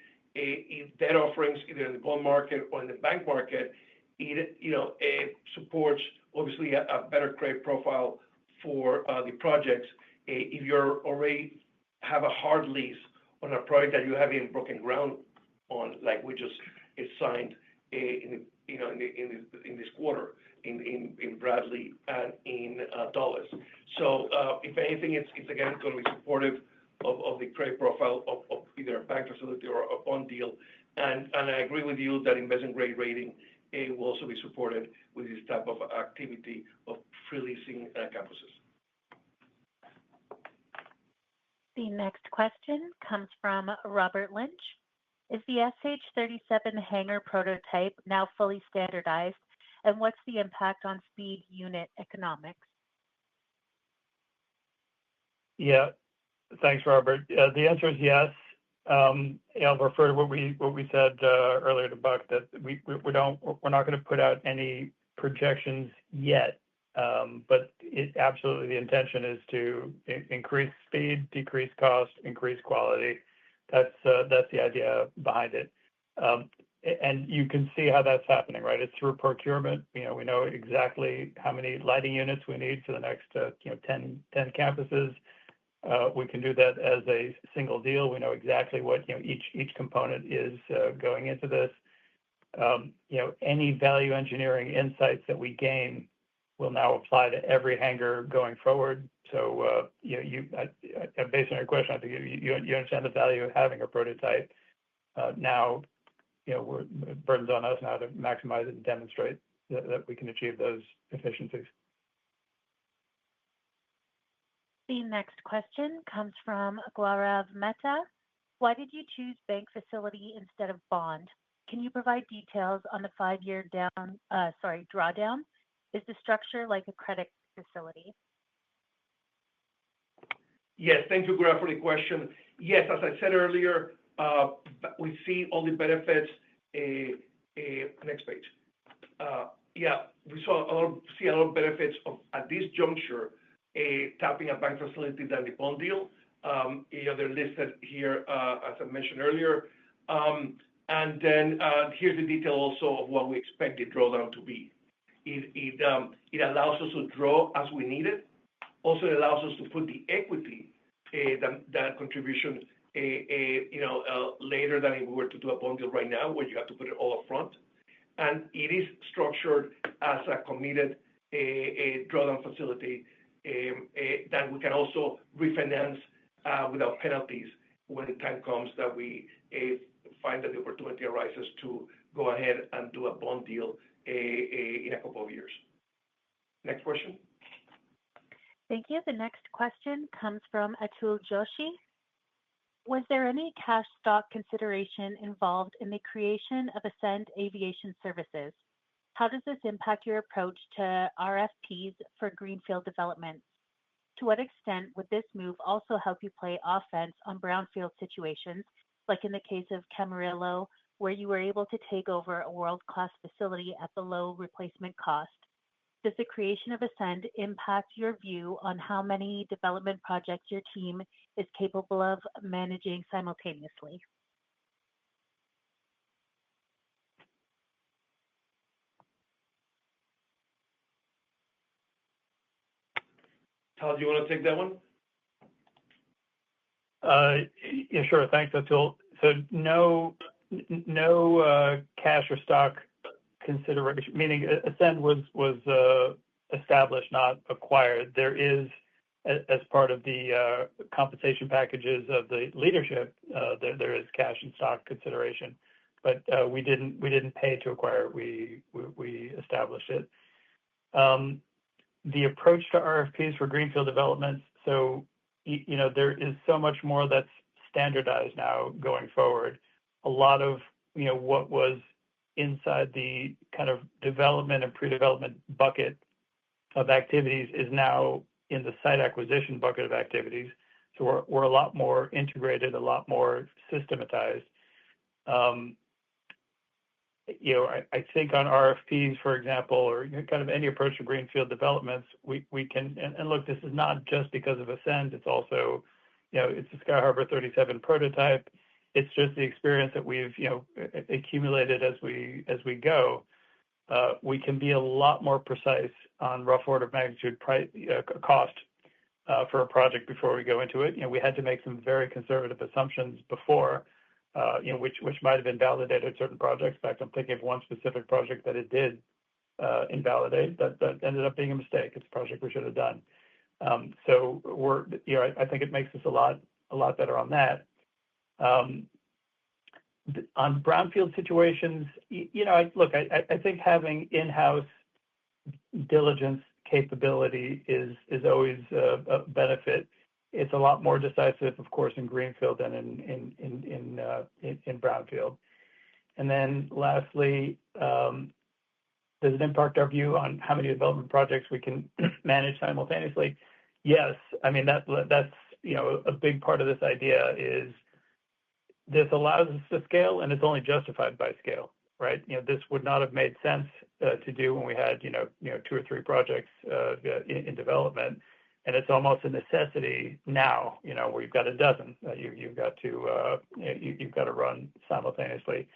debt offerings either in the bond market or in the bank market, it supports obviously a better credit profile for the projects. If you're already have a hard lease on a project that you haven't broken ground on, like we just signed in this quarter in Bradley and in Dulles. So if anything, it's again going to be supportive of the credit profile of either a bank facility or a bond deal. And I agree with you that investment grade rating will also be supported with this type of activity of pre-leasing campuses. The next question comes from Robert Lynch. Is the SH-37 hangar prototype now fully standardized, and what's the impact on speed unit economics? Yeah, thanks, Robert. The answer is yes. I'll refer to what we said earlier to Buck, that we're not going to put out any projections yet, but absolutely the intention is to increase speed, decrease cost, increase quality. That's the idea behind it. And you can see how that's happening, right? It's through procurement. We know exactly how many lighting units we need for the next 10 campuses. We can do that as a single deal. We know exactly what each component is going into this. Any value engineering insights that we gain will now apply to every hangar going forward. So based on your question, I think you understand the value of having a prototype. Now, it burdens on us now to maximize it and demonstrate that we can achieve those efficiencies. The next question comes from Gaurav Mehta. Why did you choose bank facility instead of bond? Can you provide details on the 5-year drawdown? Is the structure like a credit facility? Yes, thank you, Greg, for the question. Yes, as I said earlier, we see all the benefits. Next page. Yeah, we see a lot of benefits at this juncture, tapping a bank facility than the bond deal. They're listed here, as I mentioned earlier. And then here's the detail also of what we expect the drawdown to be. It allows us to draw as we need it. Also, it allows us to put the equity, that contribution, later than if we were to do a bond deal right now, where you have to put it all up front. And it is structured as a committed drawdown facility that we can also refinance without penalties when the time comes that we find that the opportunity arises to go ahead and do a bond deal in a couple of years. Next question. Thank you. The next question comes from Atul Joshi. Was there any cash stock consideration involved in the creation of Ascend Aviation Services? How does this impact your approach to RFPs for greenfield developments? To what extent would this move also help you play offense on brownfield situations, like in the case of Camarillo, where you were able to take over a world-class facility at the low replacement cost? Does the creation of Ascend impact your view on how many development projects your team is capable of managing simultaneously? Tal, do you want to take that one? Yeah, sure. Thanks, Atul. So no cash or stock consideration, meaning Ascend was established, not acquired. There is, as part of the compensation packages of the leadership, there is cash and stock consideration, but we didn't pay to acquire it. We established it. The approach to RFPs for greenfield developments. So there is so much more that's standardized now going forward. A lot of what was inside the kind of development and pre-development bucket of activities is now in the site acquisition bucket of activities. So we're a lot more integrated, a lot more systematized. I think on RFPs, for example, or kind of any approach to greenfield developments, we can, and look, this is not just because of Ascend, it's also, it's a Sky Harbour 37 prototype. It's just the experience that we've, accumulated as we go. We can be a lot more precise on rough order of magnitude cost for a project before we go into it. We had to make some very conservative assumptions before, which might have invalidated certain projects. In fact, I'm thinking of one specific project that it did invalidate. That ended up being a mistake. It's a project we should have done. So I think it makes us a lot better on that. On brownfield situations, I think having in-house diligence capability is always a benefit. It's a lot more decisive, of course, in greenfield than in brownfield. And then lastly, does it impact our view on how many development projects we can manage simultaneously? Yes. I mean, that's a big part of this idea is this allows us to scale, and it's only justified by scale, right? This would not have made sense to do when we had 2 or 3 projects in development, and it's almost a necessity now, where you've got a dozen that you've got to run simultaneously.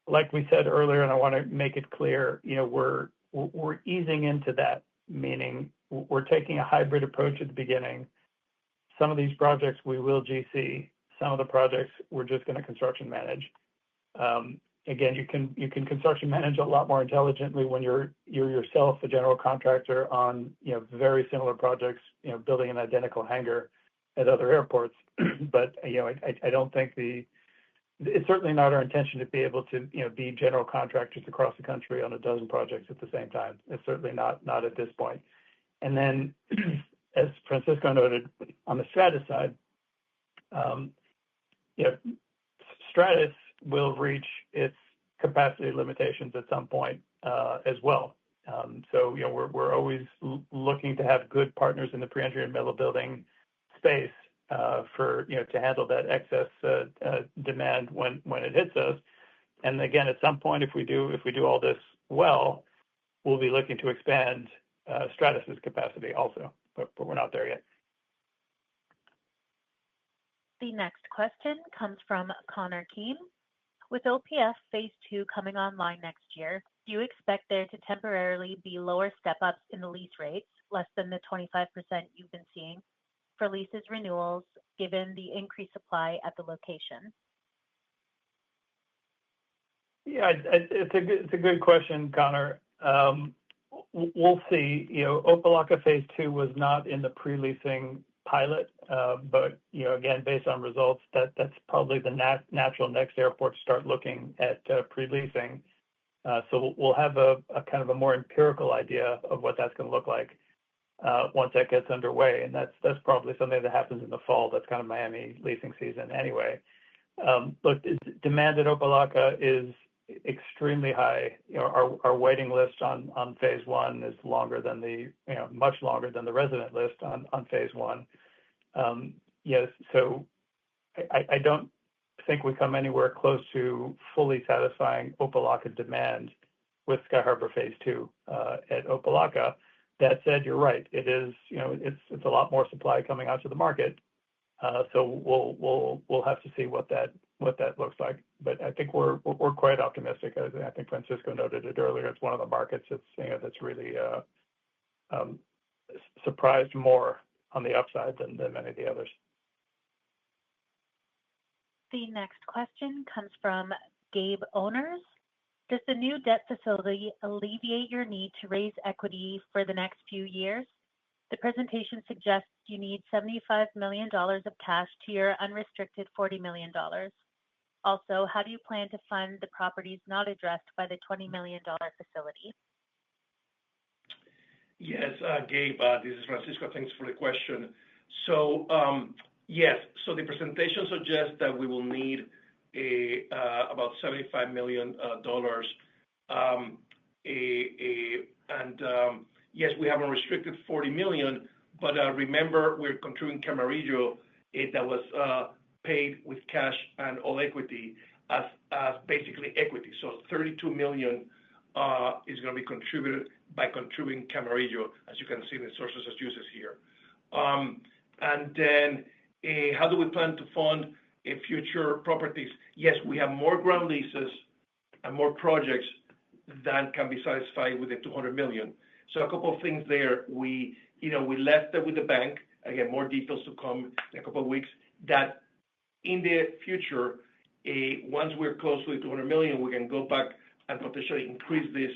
Like we said earlier, and I want to make it clear, we're easing into that, meaning we're taking a hybrid approach at the beginning. Some of these projects we will GC. Some of the projects we're just going to construction manage. Again, you can construction manage a lot more intelligently when you're yourself a general contractor on very similar projects, building an identical hangar at other airports. But I don't think it's certainly not our intention to be able to be general contractors across the country on a dozen projects at the same time. It's certainly not at this point. And then, as Francisco noted, on the Stratus side, Stratus will reach its capacity limitations at some point as well. So we're always looking to have good partners in the pre-entry and middle building space to handle that excess demand when it hits us. And again, at some point, if we do all this well, we'll be looking to expand Stratus's capacity also, but we're not there yet. The next question comes from Connor Keane. With OPF Phase 2 coming online next year, do you expect there to temporarily be lower step-ups in the lease rates, less than the 25% you've been seeing, for leases renewals, given the increased supply at the location? Yeah, it's a good question, Connor. We'll see. Opa-locka Phase 2 was not in the pre-leasing pilot, but again, based on results, that's probably the natural next airport to start looking at pre-leasing. So we'll have a kind of a more empirical idea of what that's going to look like once that gets underway, and that's probably something that happens in the fall. That's kind of Miami leasing season anyway. Look, demand at Opa-locka is extremely high. Our waiting list on Phase 1 is much longer than the resident list on Phase 1. Yes, so I don't think we come anywhere close to fully satisfying Opa-locka demand with Sky Harbour Phase 2 at Opa-locka. That said, you're right. It is, it's a lot more supply coming out to the market. So we'll have to see what that looks like. But I think we're quite optimistic. I think Francisco noted it earlier. It's one of the markets that's really surprised more on the upside than many of the others. The next question comes from Gabe Owners. Does the new debt facility alleviate your need to raise equity for the next few years? The presentation suggests you need $75 million of cash to your unrestricted $40 million. Also, how do you plan to fund the properties not addressed by the $20 million facility? Yes, Gabe, this is Francisco. Thanks for the question. So, yes, so the presentation suggests that we will need about $75 million. Yes, we have a restricted $40 million, but remember, we're contributing Camarillo that was paid with cash and all equity as basically equity. So $32 million is going to be contributed by contributing Camarillo, as you can see in the sources and uses here. And then how do we plan to fund future properties? Yes, we have more ground leases and more projects than can be satisfied with the $200 million. So a couple of things there. We left it with the bank. Again, more details to come in a couple of weeks. That in the future, once we're close to the $200 million, we can go back and potentially increase this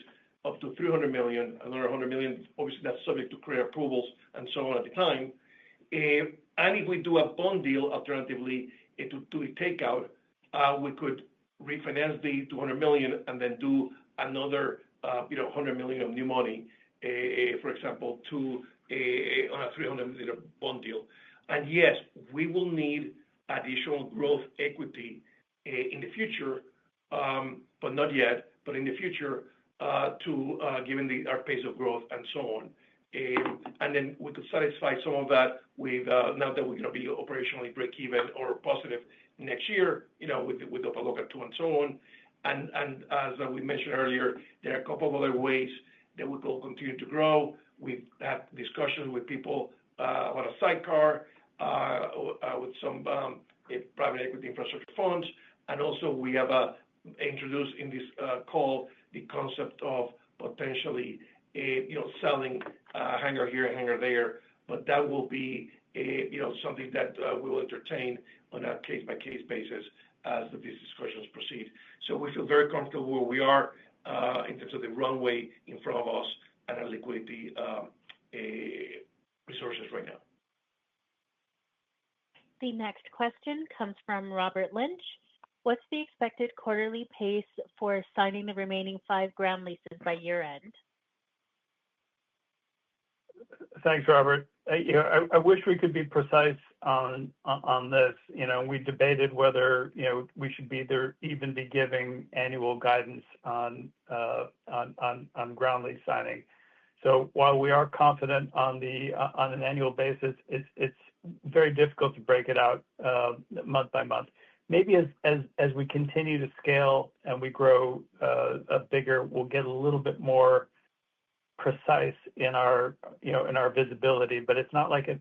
up to $300 million, another $100 million. Obviously, that's subject to credit approvals and so on at the time. And if we do a bond deal, alternatively, to do a takeout, we could refinance the $200 million and then do another $100 million of new money, for example, on a $300 million bond deal. And yes, we will need additional growth equity in the future, but not yet, but in the future, given our pace of growth and so on. And then we could satisfy some of that with now that we're going to be operationally break even or positive next year, with Opa-locka 2 and so on. And as we mentioned earlier, there are a couple of other ways that we will continue to grow. We've had discussions with people about a sidecar with some private equity infrastructure funds. And also we have introduced in this call the concept of potentially selling hangar here and hangar there, but that will be something that we will entertain on a case-by-case basis as these discussions proceed. So we feel very comfortable where we are in terms of the runway in front of us and our liquidity resources right now. The next question comes from Robert Lynch. What's the expected quarterly pace for signing the remaining 5 ground leases by year end? Thanks, Robert. I wish we could be precise on this. We debated whether we should even be giving annual guidance on ground lease signing. So while we are confident on an annual basis, it's very difficult to break it out month by month. Maybe as we continue to scale and we grow bigger, we'll get a little bit more precise in our visibility. But it's not like it.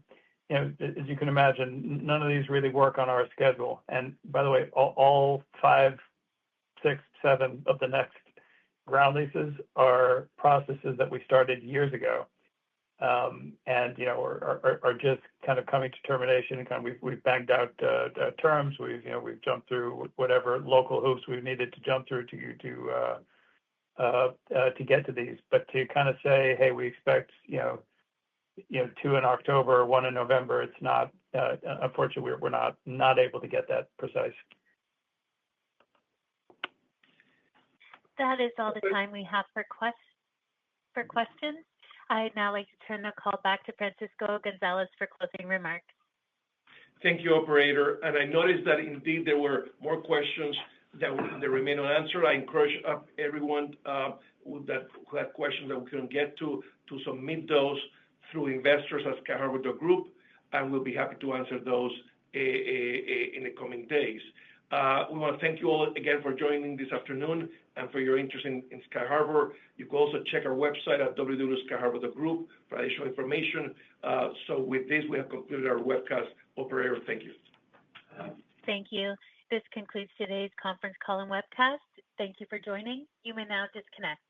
As you can imagine, none of these really work on our schedule. And by the way, all 5, 6, 7 of the next ground leases are processes that we started years ago, and are just kind of coming to termination. And kind of we've banged out terms. We've jumped through whatever local hoops we've needed to jump through to get to these. But to kind of say, hey, we expect 2 in October, 1 in November, it's not. Unfortunately, we're not able to get that precise. That is all the time we have for questions. I'd now like to turn the call back to Francisco Gonzalez for closing remarks. Thank you, operator. And I noticed that indeed there were more questions that remain unanswered. I encourage everyone who had questions that we couldn't get to submit those through investors@skyharbor.group, and we'll be happy to answer those in the coming days. We want to thank you all again for joining this afternoon and for your interest in Sky Harbor. You can also check our website at www.skyharbor.group for additional information. So with this, we have concluded our webcast. Operator, thank you. Thank you. This concludes today's conference call and webcast. Thank you for joining. You may now disconnect.